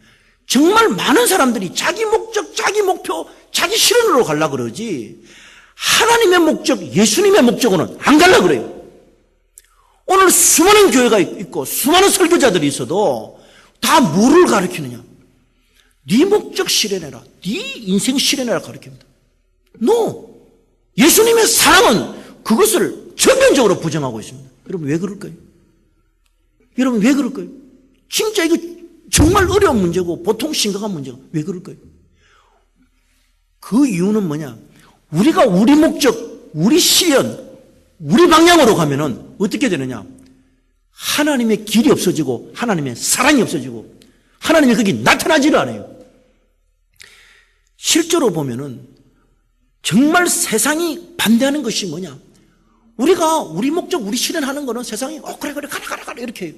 정말 많은 사람들이 자기 목적, 자기 목표, 자기 실현으로 가려고 그러지, 하나님의 목적, 예수님의 목적으로는 안 가려고 그래요. 오늘 수많은 교회가 있고 수많은 설교자들이 있어도 다 뭐를 가르치느냐? 네 목적 실현해라, 네 인생 실현해라 가르칩니다. No! 예수님의 사랑은 그것을 전면적으로 부정하고 있습니다. 여러분 왜 그럴까요? 여러분 왜 그럴까요? 진짜 이거 정말 어려운 문제고 보통 심각한 문제가 왜 그럴까요? 그 이유는 뭐냐? 우리가 우리 목적, 우리 실현, 우리 방향으로 가면은 어떻게 되느냐? 하나님의 길이 없어지고 하나님의 사랑이 없어지고 하나님이 거기 나타나지를 않아요. 실제로 보면은 정말 세상이 반대하는 것이 뭐냐? 우리가 우리 목적, 우리 실현하는 거는 세상이 그래 가라 이렇게 해요.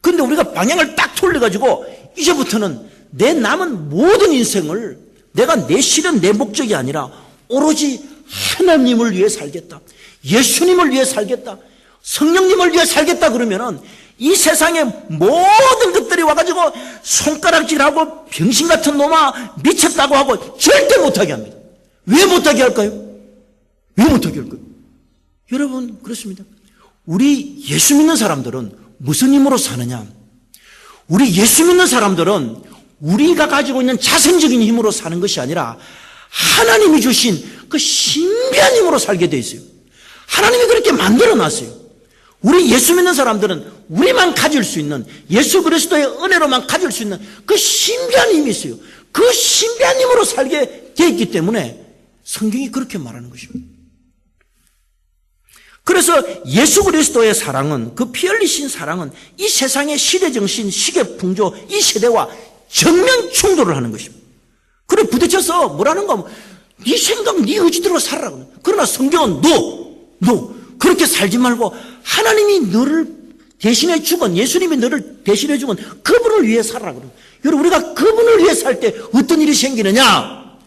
그런데 우리가 방향을 딱 돌려가지고 이제부터는 내 남은 모든 인생을 내가 내 실현, 내 목적이 아니라 오로지 하나님을 위해 살겠다, 예수님을 위해 살겠다, 성령님을 위해 살겠다 그러면은 이 세상의 모든 것들이 와가지고 손가락질하고 병신 같은 놈아 미쳤다고 하고 절대 못하게 합니다. 왜 못하게 할까요? 왜 못하게 할까요? 여러분 그렇습니다. 우리 예수 믿는 사람들은 무슨 힘으로 사느냐? 우리 예수 믿는 사람들은 우리가 가지고 있는 자생적인 힘으로 사는 것이 아니라 하나님이 주신 그 신비한 힘으로 살게 돼 있어요. 하나님이 그렇게 만들어 놨어요. 우리 예수 믿는 사람들은 우리만 가질 수 있는 예수 그리스도의 은혜로만 가질 수 있는 그 신비한 힘이 있어요. 그 신비한 힘으로 살게 되어 있기 때문에 성경이 그렇게 말하는 것입니다. 그래서 예수 그리스도의 사랑은, 그 피 흘리신 사랑은 이 세상의 시대정신, 시계풍조, 이 세대와 정면 충돌을 하는 것입니다. 그래 부딪혀서 뭐라는가, 네 생각, 네 의지대로 살아라. 그러나 성경은 no. 그렇게 살지 말고 하나님이 너를 대신해 죽은, 예수님이 너를 대신해 죽은 그분을 위해 살아라. 여러분, 우리가 그분을 위해 살 때 어떤 일이 생기느냐?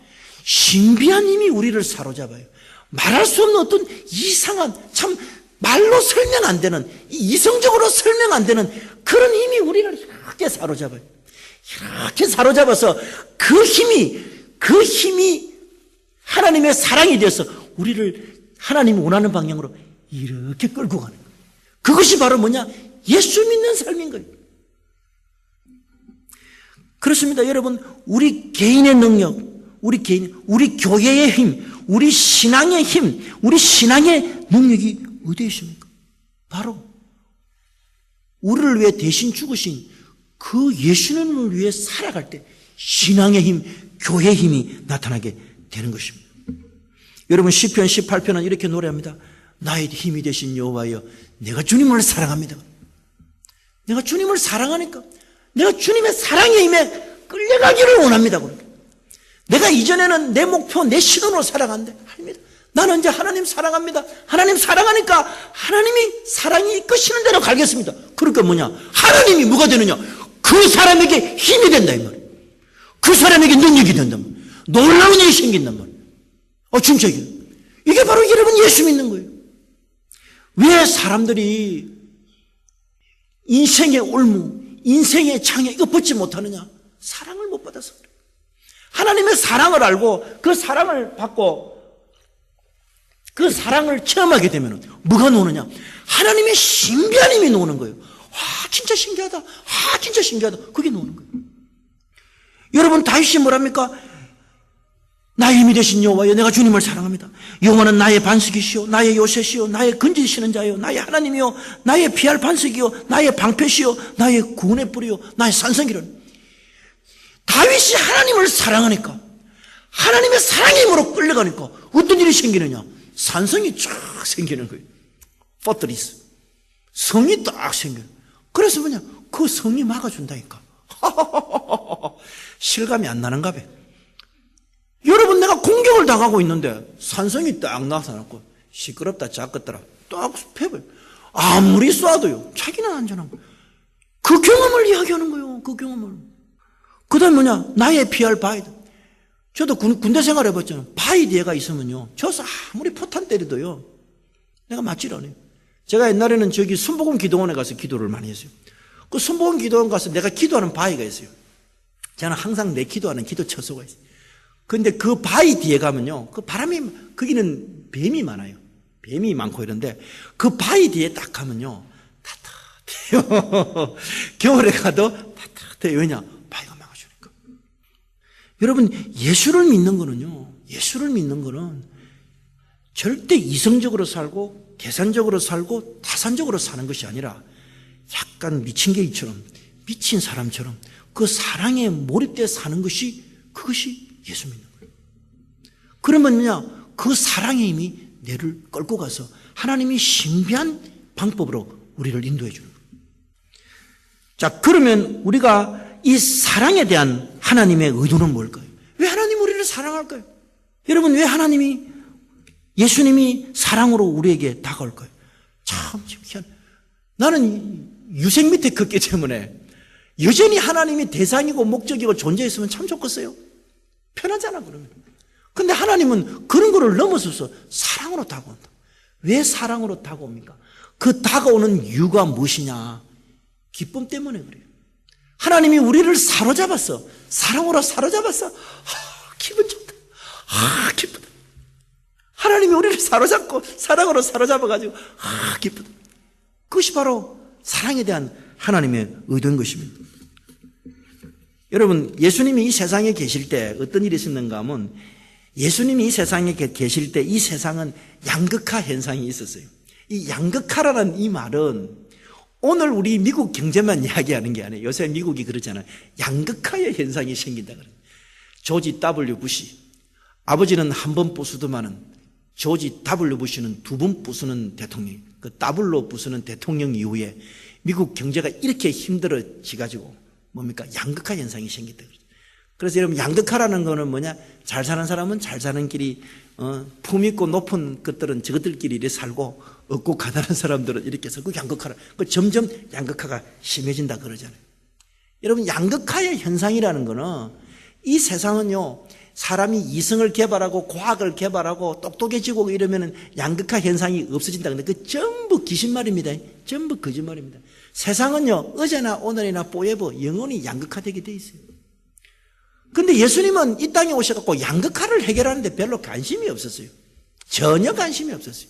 신비한 힘이 우리를 사로잡아요. 말할 수 없는 어떤 이상한, 참 말로 설명 안 되는, 이성적으로 설명 안 되는 그런 힘이 우리를 이렇게 사로잡아요. 이렇게 사로잡아서 그 힘이 하나님의 사랑이 되어서 우리를 하나님이 원하는 방향으로 이렇게 끌고 가는 거예요. 그것이 바로 뭐냐? 예수 믿는 삶인 거예요. 그렇습니다. 여러분, 우리 개인의 능력, 우리 교회의 힘, 우리 신앙의 힘, 우리 신앙의 능력이 어디에 있습니까? 바로 우리를 위해 대신 죽으신 그 예수님을 위해 살아갈 때 신앙의 힘, 교회의 힘이 나타나게 되는 것입니다. 여러분, 시편 18편은 이렇게 노래합니다. 나의 힘이 되신 여호와여, 내가 주님을 사랑합니다. 내가 주님을 사랑하니까 내가 주님의 사랑의 힘에 끌려가기를 원합니다. 내가 이전에는 내 목표, 내 신원으로 살아간대. 아닙니다. 나는 이제 하나님 사랑합니다. 하나님 사랑하니까 하나님이 사랑이 이끄시는 대로 가겠습니다. 그러니까 뭐냐? 하나님이 뭐가 되느냐? 그 사람에게 힘이 된다, 이 말이에요. 그 사람에게 능력이 된단 말이에요. 놀라운 일이 생긴단 말이에요. 진짜 이게 바로 여러분 예수 믿는 거예요. 왜 사람들이 인생의 올무, 인생의 장애 이거 벗지 못하느냐? 사랑을 못 받아서 그래요. 하나님의 사랑을 알고 그 사랑을 받고 그 사랑을 체험하게 되면 뭐가 노느냐? 하나님의 신비한 힘이 노는 거예요. 진짜 신기하다. 진짜 신기하다. 그게 노는 거예요. 여러분, 다윗이 뭐랍니까? 나의 힘이 되신 여호와여, 내가 주님을 사랑합니다. 여호와는 나의 반석이시요, 나의 요새시요, 나의 건지시는 자요, 나의 하나님이요, 나의 피할 반석이요, 나의 방패시요, 나의 구원의 뿌리요, 나의 산성이로는. 다윗이 하나님을 사랑하니까, 하나님의 사랑의 힘으로 끌려가니까 어떤 일이 생기느냐? 산성이 쫙 생기는 거예요. 포트리스, 성이 딱 생겨요. 그래서 뭐냐? 그 성이 막아준다니까. 실감이 안 나는가 봐. 여러분, 내가 공격을 당하고 있는데 산성이 딱 나타났고 시끄럽다 작겠더라 딱 패버려. 아무리 쏴도요 자기는 안전한 거예요. 그 경험을 이야기하는 거예요. 그 경험을. 그 다음에 뭐냐? 나의 피할 바위. 저도 군대 생활 해봤잖아요. 바위 뒤에가 있으면요 저서 아무리 포탄 때리도요 내가 맞질 않아요. 제가 옛날에는 저기 순복음 기도원에 가서 기도를 많이 했어요. 그 순복음 기도원 가서 내가 기도하는 바위가 있어요. 저는 항상 내 기도하는 기도 처소가 있어요. 근데 그 바위 뒤에 가면요, 그 바람이, 거기는 뱀이 많아요. 뱀이 많고 이런데, 그 바위 뒤에 딱 가면요, 따뜻해요. 겨울에 가도 따뜻해요. 왜냐? 바위가 막아주니까. 여러분, 예수를 믿는 거는 절대 이성적으로 살고, 계산적으로 살고, 타산적으로 사는 것이 아니라, 약간 미친 개이처럼, 미친 사람처럼, 그 사랑에 몰입되어 사는 것이, 그것이 예수 믿는 거예요. 그러면 뭐냐? 그 사랑의 힘이 내를 끌고 가서 하나님이 신비한 방법으로 우리를 인도해 주는 거예요. 자, 그러면 우리가 이 사랑에 대한 하나님의 의도는 뭘까요? 왜 하나님 우리를 사랑할까요? 여러분, 왜 예수님이 사랑으로 우리에게 다가올까요? 참 희한해. 나는 유생 밑에 컸기 때문에 여전히 하나님이 대상이고 목적이고 존재했으면 참 좋겠어요. 편하잖아, 그러면. 근데 하나님은 그런 거를 넘어서서 사랑으로 다가온다. 왜 사랑으로 다가옵니까? 그 다가오는 이유가 무엇이냐? 기쁨 때문에 그래요. 하나님이 우리를 사로잡았어. 사랑으로 사로잡았어. 기분 좋다. 기쁘다. 하나님이 우리를 사로잡고 사랑으로 사로잡아가지고 기쁘다. 그것이 바로 사랑에 대한 하나님의 의도인 것입니다. 여러분, 예수님이 이 세상에 계실 때 어떤 일이 있었는가 하면, 예수님이 이 세상에 계실 때 이 세상은 양극화 현상이 있었어요. 이 양극화라는 이 말은 오늘 우리 미국 경제만 이야기하는 게 아니에요. 요새 미국이 그러잖아요. 양극화의 현상이 생긴다 그래요. 조지 W. 부시, 아버지는 한 번 부수더만은 조지 W. 부시는 두 번 부수는 대통령, 그 더블로 부수는 대통령 이후에 미국 경제가 이렇게 힘들어지가지고 뭡니까? 양극화 현상이 생겼다 그래요. 그래서 여러분, 양극화라는 거는 뭐냐? 잘 사는 사람은 잘 사는 길이, 품 있고 높은 것들은 저것들끼리 이렇게 살고, 없고 가난한 사람들은 이렇게 해서 그 양극화를, 그 점점 양극화가 심해진다 그러잖아요. 여러분, 양극화의 현상이라는 거는 이 세상은요, 사람이 이성을 개발하고 과학을 개발하고 똑똑해지고 이러면은 양극화 현상이 없어진다. 근데 그 전부 귀신말입니다. 전부 거짓말입니다. 세상은요, 어제나 오늘이나 forever 영원히 양극화되게 돼 있어요. 근데 예수님은 이 땅에 오셔갖고 양극화를 해결하는데 별로 관심이 없었어요. 전혀 관심이 없었어요.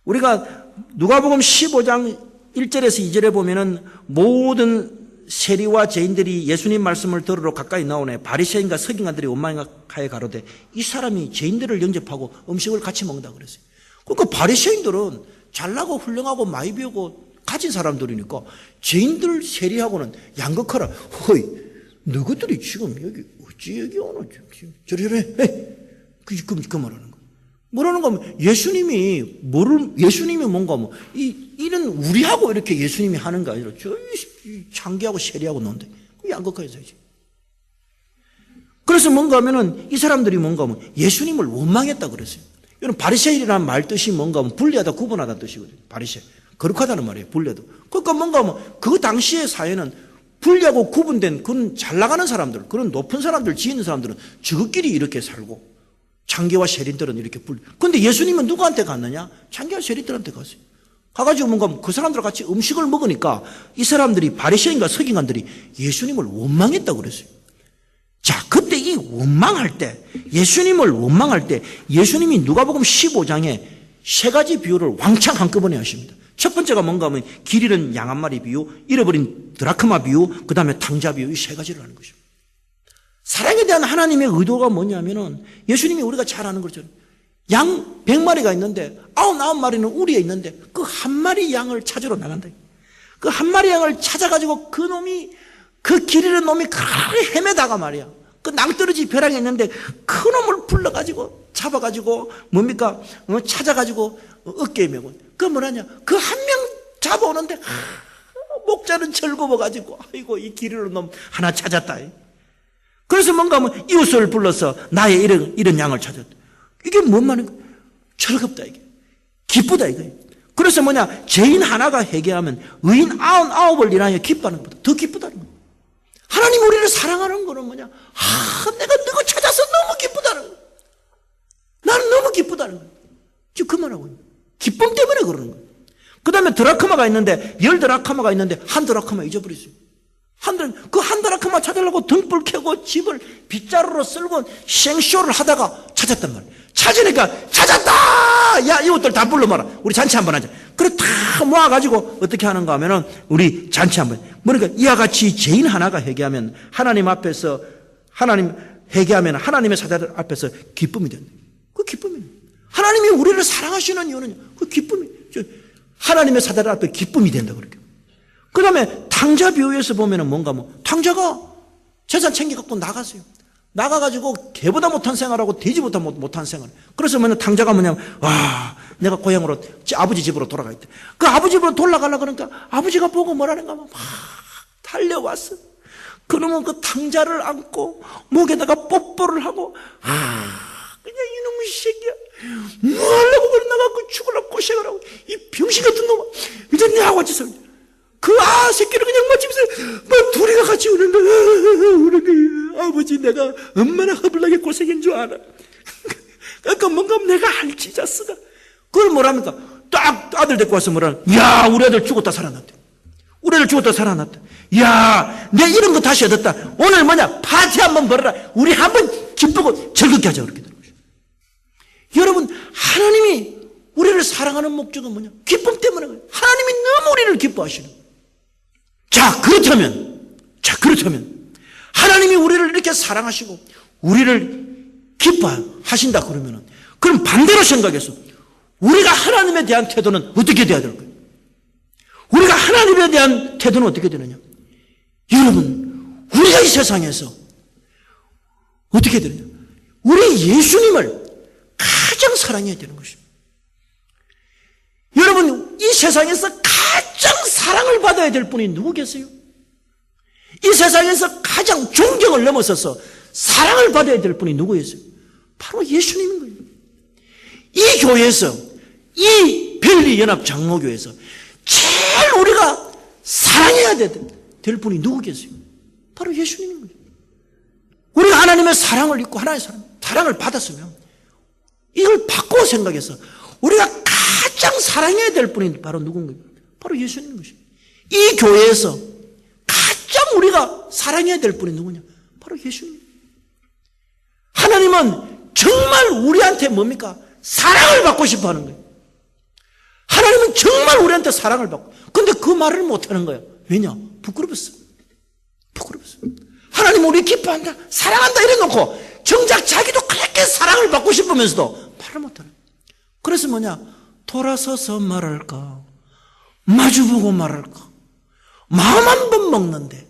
우리가 누가복음 15장 1절에서 2절에 보면은 모든 세리와 죄인들이 예수님 말씀을 들으러 가까이 나오네. 바리새인과 서기관들이 원망하여 가로되 이 사람이 죄인들을 영접하고 음식을 같이 먹는다 그랬어요. 그러니까 바리새인들은 잘나고 훌륭하고 많이 배우고 가진 사람들이니까 죄인들 세리하고는 양극화라. 허이, 너희들이 지금 여기 어찌 여기 오노? 저리저리 해. 그 말하는 거. 뭐라는 거면 예수님이 뭔가 뭐 이런 우리하고 이렇게 예수님이 하는 거 아니라 저 창기하고 세리하고 논데 양극화해서지. 그래서 뭔가 하면은 이 사람들이 뭔가 하면 예수님을 원망했다 그랬어요. 이런 바리새인이라는 말 뜻이 뭔가 하면 분리하다 구분하다 뜻이거든요. 바리새 거룩하다는 말이에요. 분리하다. 그러니까 뭔가 하면 그 당시의 사회는 분리하고 구분된 그런 잘 나가는 사람들, 그런 높은 사람들, 지혜 있는 사람들은 저것끼리 이렇게 살고 창기와 세리들은 이렇게 근데 예수님은 누구한테 갔느냐? 창기와 세리들한테 갔어요. 가가지고 뭔가 그 사람들과 같이 음식을 먹으니까 이 사람들이 바리새인과 서기관들이 예수님을 원망했다고 그랬어요. 자, 그때 이 원망할 때, 예수님을 원망할 때 예수님이 누가복음 15장에 세 가지 비유를 왕창 한꺼번에 하십니다. 첫 번째가 뭔가 하면 길 잃은 양 한 마리 비유, 잃어버린 드라크마 비유, 그 다음에 탕자 비유, 이 세 가지를 하는 것입니다. 사랑에 대한 하나님의 의도가 뭐냐면은 예수님이 우리가 잘 아는 거죠. 양 100마리가 있는데 99마리는 우리에 있는데 그 한 마리 양을 찾으러 나간다. 그 한 마리 양을 찾아가지고 그 놈이 그 길 잃은 놈이 그렇게 헤매다가 말이야. 그 낭떠러지 벼랑에 있는데 그 놈을 불러가지고 잡아가지고 뭡니까? 찾아가지고 어깨에 메고 그 뭐라냐? 그 한 명 잡아오는데 목자는 즐거워가지고 아이고 이 길 잃은 놈 하나 찾았다. 그래서 뭔가 하면 이웃을 불러서 나의 이런 양을 찾았다. 이게 뭔 말인가? 즐겁다 이게. 기쁘다 이거예요. 그래서 뭐냐? 죄인 하나가 회개하면 의인 99을 인하여 기뻐하는 것보다 더 기쁘다는 거예요. 하나님 우리를 사랑하는 거는 뭐냐? 내가 너가 찾아서 너무 기쁘다는 거예요. 나는 너무 기쁘다는 거예요. 지금 그 말하고 있는 거예요. 기쁨 때문에 그러는 거예요. 그 다음에 드라크마가 있는데 10드라크마가 있는데 한 드라크마 잊어버렸어요. 그 한 드라크마 찾으려고 등불 켜고 집을 빗자루로 쓸고 생쇼를 하다가 찾았단 말이에요. 찾으니까 찾았다! 야, 이것들 다 불러 모아라. 우리 잔치 한번 하자. 그래 다 모아가지고 어떻게 하는가 하면은 우리 잔치 한번. 그러니까 이와 같이 죄인 하나가 회개하면 하나님 앞에서 회개하면 하나님의 사자들 앞에서 기쁨이 된다. 그 기쁨이에요. 하나님이 우리를 사랑하시는 이유는 그 기쁨이. 하나님의 사자들 앞에 기쁨이 된다 그렇게. 그 다음에 탕자 비유에서 보면은 뭔가 탕자가 재산 챙겨갖고 나갔어요. 나가가지고 개보다 못한 생활하고 돼지보다 못한 생활. 그래서 탕자가 뭐냐면, 내가 고향으로, 아버지 집으로 돌아가겠다. 그 아버지 집으로 돌아가려고 그러니까 아버지가 보고 뭐라는가 하면 막 달려왔어. 그러면 그 탕자를 안고 목에다가 뽀뽀를 하고, 그냥 이놈의 새끼야. 뭐 하려고 그래 나가고 죽으려고 고생을 하고, 이 병신 같은 놈아. 이제 내하고 같이 살자. 그 새끼를 그냥 마치면서 둘이가 같이 우는 거야. 아버지 내가 얼마나 허블나게 고생인 줄 알아. 그러니까 뭔가 내가 알지 자스가. 그걸 뭐랍니까? 딱 아들 데리고 와서 뭐라. 야 우리 아들 죽었다 살아났대. 우리 아들 죽었다 살아났다. 야 내 이런 거 다시 얻었다. 오늘 뭐냐 파티 한번 벌어라. 우리 한번 기쁘고 즐겁게 하자 그렇게 되는 거죠. 여러분 하나님이 우리를 사랑하는 목적은 뭐냐? 기쁨 때문에 그래요. 하나님이 너무 우리를 기뻐하시는 거예요. 자, 그렇다면 하나님이 우리를 이렇게 사랑하시고 우리를 기뻐하신다 그러면은 그럼 반대로 생각해서 우리가 하나님에 대한 태도는 어떻게 돼야 될까요? 우리가 하나님에 대한 태도는 어떻게 되느냐? 여러분, 우리가 이 세상에서 어떻게 되느냐? 우리 예수님을 가장 사랑해야 되는 것입니다. 여러분, 이 세상에서 가장 사랑을 받아야 될 분이 누구 계세요? 이 세상에서 가장 존경을 넘어서서 사랑을 받아야 될 분이 누구였어요? 바로 예수님인 거예요. 이 교회에서, 이 벨리연합장로교회에서 제일 우리가 사랑해야 될 분이 누구 계세요? 바로 예수님인 거예요. 우리가 하나님의 사랑을 입고 하나님의 사랑을 받았으면 이걸 바꾸어 생각해서 우리가 가장 사랑해야 될 분이 바로 누군가요? 바로 예수님인 것입니다. 이 교회에서 가장 우리가 사랑해야 될 분이 누구냐? 바로 예수님. 하나님은 정말 우리한테 뭡니까? 사랑을 받고 싶어 하는 거예요. 하나님은 정말 우리한테 사랑을 받고. 근데 그 말을 못 하는 거예요. 왜냐? 부끄러웠어. 부끄러웠어. 하나님 우리 기뻐한다, 사랑한다 이래놓고 정작 자기도 그렇게 사랑을 받고 싶으면서도 말을 못 하는 거예요. 그래서 뭐냐? 돌아서서 말할까? 마주보고 말할까? 마음 한 번 먹는데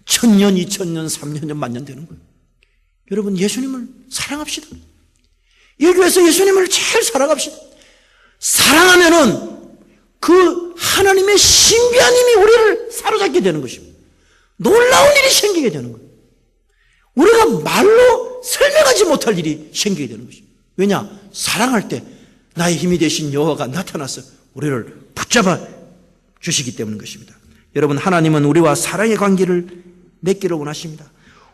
1000년, 2000년, 3년, 만년 되는 거예요. 여러분, 예수님을 사랑합시다. 이 교회에서 예수님을 제일 사랑합시다. 사랑하면은 그 하나님의 신비한 힘이 우리를 사로잡게 되는 것입니다. 놀라운 일이 생기게 되는 거예요. 우리가 말로 설명하지 못할 일이 생기게 되는 것입니다. 왜냐? 사랑할 때 나의 힘이 되신 여호와가 나타나서 우리를 붙잡아 주시기 때문인 것입니다. 여러분, 하나님은 우리와 사랑의 관계를 맺기를 원하십니다.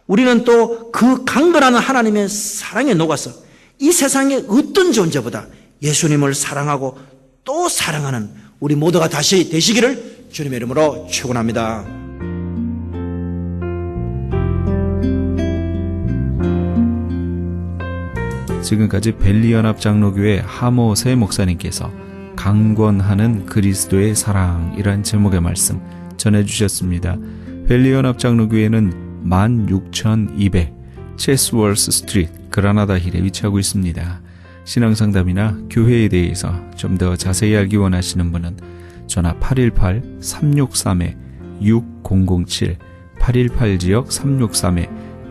우리는 또 그 강건한 하나님의 사랑에 녹아서 이 세상의 어떤 존재보다 예수님을 사랑하고 또 사랑하는 우리 모두가 다시 되시기를 주님의 이름으로 축원합니다. 지금까지 벨리연합장로교회 하모세 목사님께서 강권하는 그리스도의 사랑이란 제목의 말씀 전해주셨습니다. 벨리연합장로교회는 16,200 체스월스 스트리트 그라나다 힐에 위치하고 있습니다. 신앙상담이나 교회에 대해서 좀 더 자세히 알기 원하시는 분은 전화 818-363-6007 818지역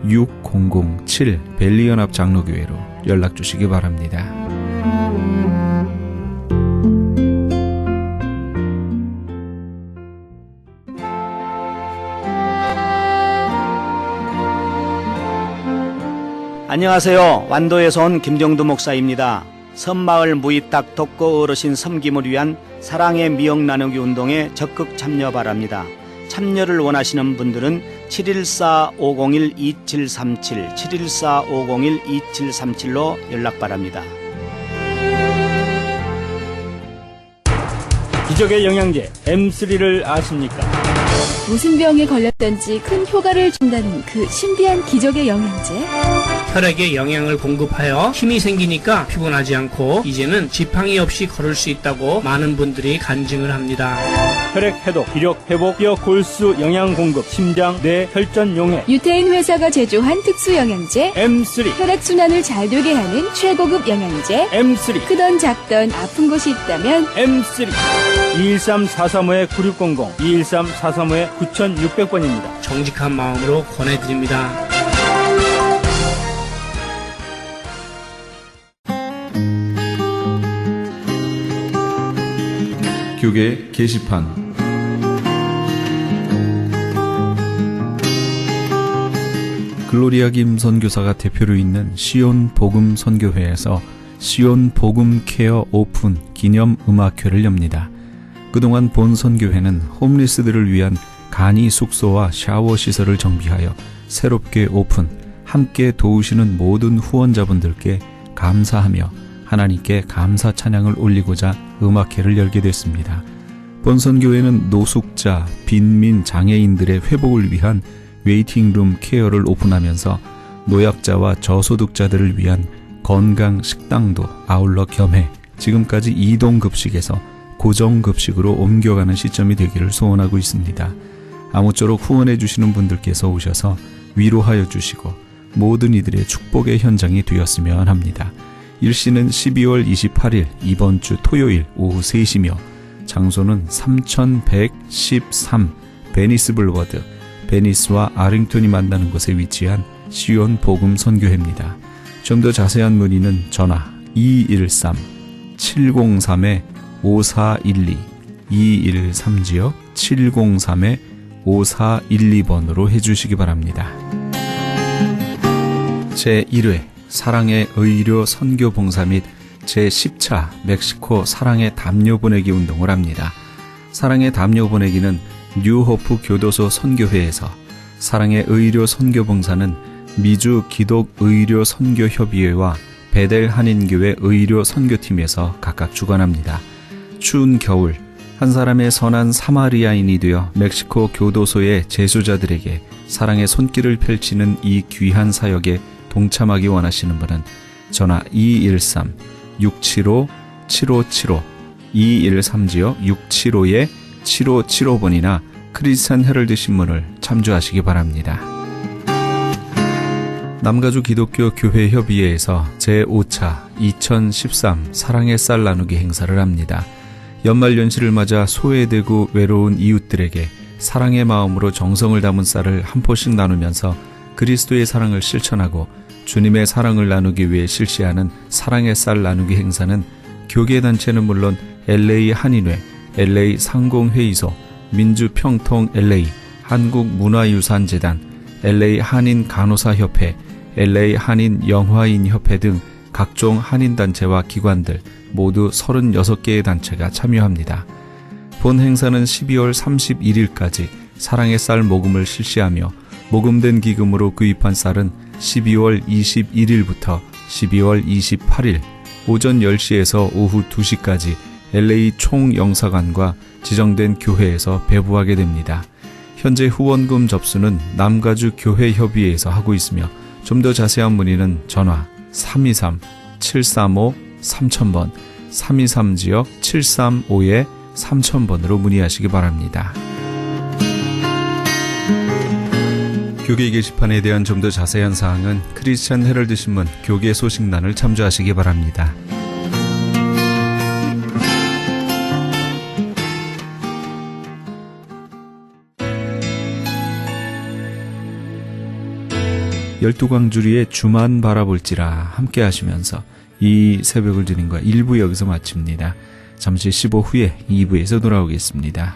363-6007 벨리연합장로교회로 연락 주시기 바랍니다. 안녕하세요. 완도에서 온 김정두 목사입니다. 섬마을 무이탁 독거 어르신 섬김을 위한 사랑의 미역 나누기 운동에 적극 참여 바랍니다. 참여를 원하시는 분들은 714-501-2737 714-501-2737로 연락 바랍니다. 기적의 영양제 M3를 아십니까? 무슨 병에 걸렸던지 큰 효과를 준다는 그 신비한 기적의 영양제. 혈액에 영양을 공급하여 힘이 생기니까 피곤하지 않고 이제는 지팡이 없이 걸을 수 있다고 많은 분들이 간증을 합니다. 혈액 해독, 기력 회복, 뼈 골수 영양 공급, 심장, 뇌, 혈전 용해. 유태인 회사가 제조한 특수 영양제. M3, 혈액 순환을 잘 되게 하는 최고급 영양제. M3, 크던 작던 아픈 곳이 있다면 M3. 213-435-9600, 213-435-9600번입니다. 정직한 마음으로 권해드립니다. 교계 게시판 글로리아 김 선교사가 대표로 있는 시온 복음 선교회에서 시온 복음 케어 오픈 기념 음악회를 엽니다. 그동안 본 선교회는 홈리스들을 위한 간이 숙소와 샤워 시설을 정비하여 새롭게 오픈, 함께 도우시는 모든 후원자분들께 감사하며 하나님께 감사 찬양을 올리고자 음악회를 열게 됐습니다. 본선교회는 노숙자, 빈민, 장애인들의 회복을 위한 웨이팅룸 케어를 오픈하면서 노약자와 저소득자들을 위한 건강 식당도 아울러 겸해 지금까지 이동급식에서 고정급식으로 옮겨가는 시점이 되기를 소원하고 있습니다. 아무쪼록 후원해 주시는 분들께서 오셔서 위로하여 주시고 모든 이들의 축복의 현장이 되었으면 합니다. 일시는 12월 28일 이번 주 토요일 오후 3시며 장소는 3113 베니스 블루워드, 베니스와 아링턴이 만나는 곳에 위치한 시온 복음 선교회입니다. 좀 더 자세한 문의는 전화 213-703-5412 213-703-5412번으로 해주시기 바랍니다. 제1회 사랑의 의료 선교 봉사 및 제10차 멕시코 사랑의 담요 보내기 운동을 합니다. 사랑의 담요 보내기는 뉴호프 교도소 선교회에서, 사랑의 의료 선교 봉사는 미주 기독 의료 선교 협의회와 베델 한인교회 의료 선교팀에서 각각 주관합니다. 추운 겨울 한 사람의 선한 사마리아인이 되어 멕시코 교도소의 재소자들에게 사랑의 손길을 펼치는 이 귀한 사역에 동참하기 원하시는 분은 전화 213-675-7575 213-675-7575번이나 크리스찬 헤럴드 신문을 참조하시기 바랍니다. 남가주 기독교 교회 협의회에서 제5차 2013 사랑의 쌀 나누기 행사를 합니다. 연말연시를 맞아 소외되고 외로운 이웃들에게 사랑의 마음으로 정성을 담은 쌀을 한 포씩 나누면서 그리스도의 사랑을 실천하고 주님의 사랑을 나누기 위해 실시하는 사랑의 쌀 나누기 행사는 교계단체는 물론 LA 한인회, LA 상공회의소, 민주평통 LA, 한국문화유산재단, LA 한인간호사협회, LA 한인영화인협회 등 각종 한인단체와 기관들 모두 36개의 단체가 참여합니다. 본 행사는 12월 31일까지 사랑의 쌀 모금을 실시하며 모금된 기금으로 구입한 쌀은 12월 21일부터 12월 28일 오전 10시에서 오후 2시까지 LA 총영사관과 지정된 교회에서 배부하게 됩니다. 현재 후원금 접수는 남가주 교회협의회에서 하고 있으며 좀 더 자세한 문의는 전화 323-735-3000번 323지역 735-3000번으로 문의하시기 바랍니다. 교계 게시판에 대한 좀 더 자세한 사항은 크리스찬 헤럴드 신문 교계 소식란을 참조하시기 바랍니다. 열두광주리의 주만 바라볼지라 함께 하시면서 이 새벽을 드린 거 1부 여기서 마칩니다. 잠시 15 후에 2부에서 돌아오겠습니다.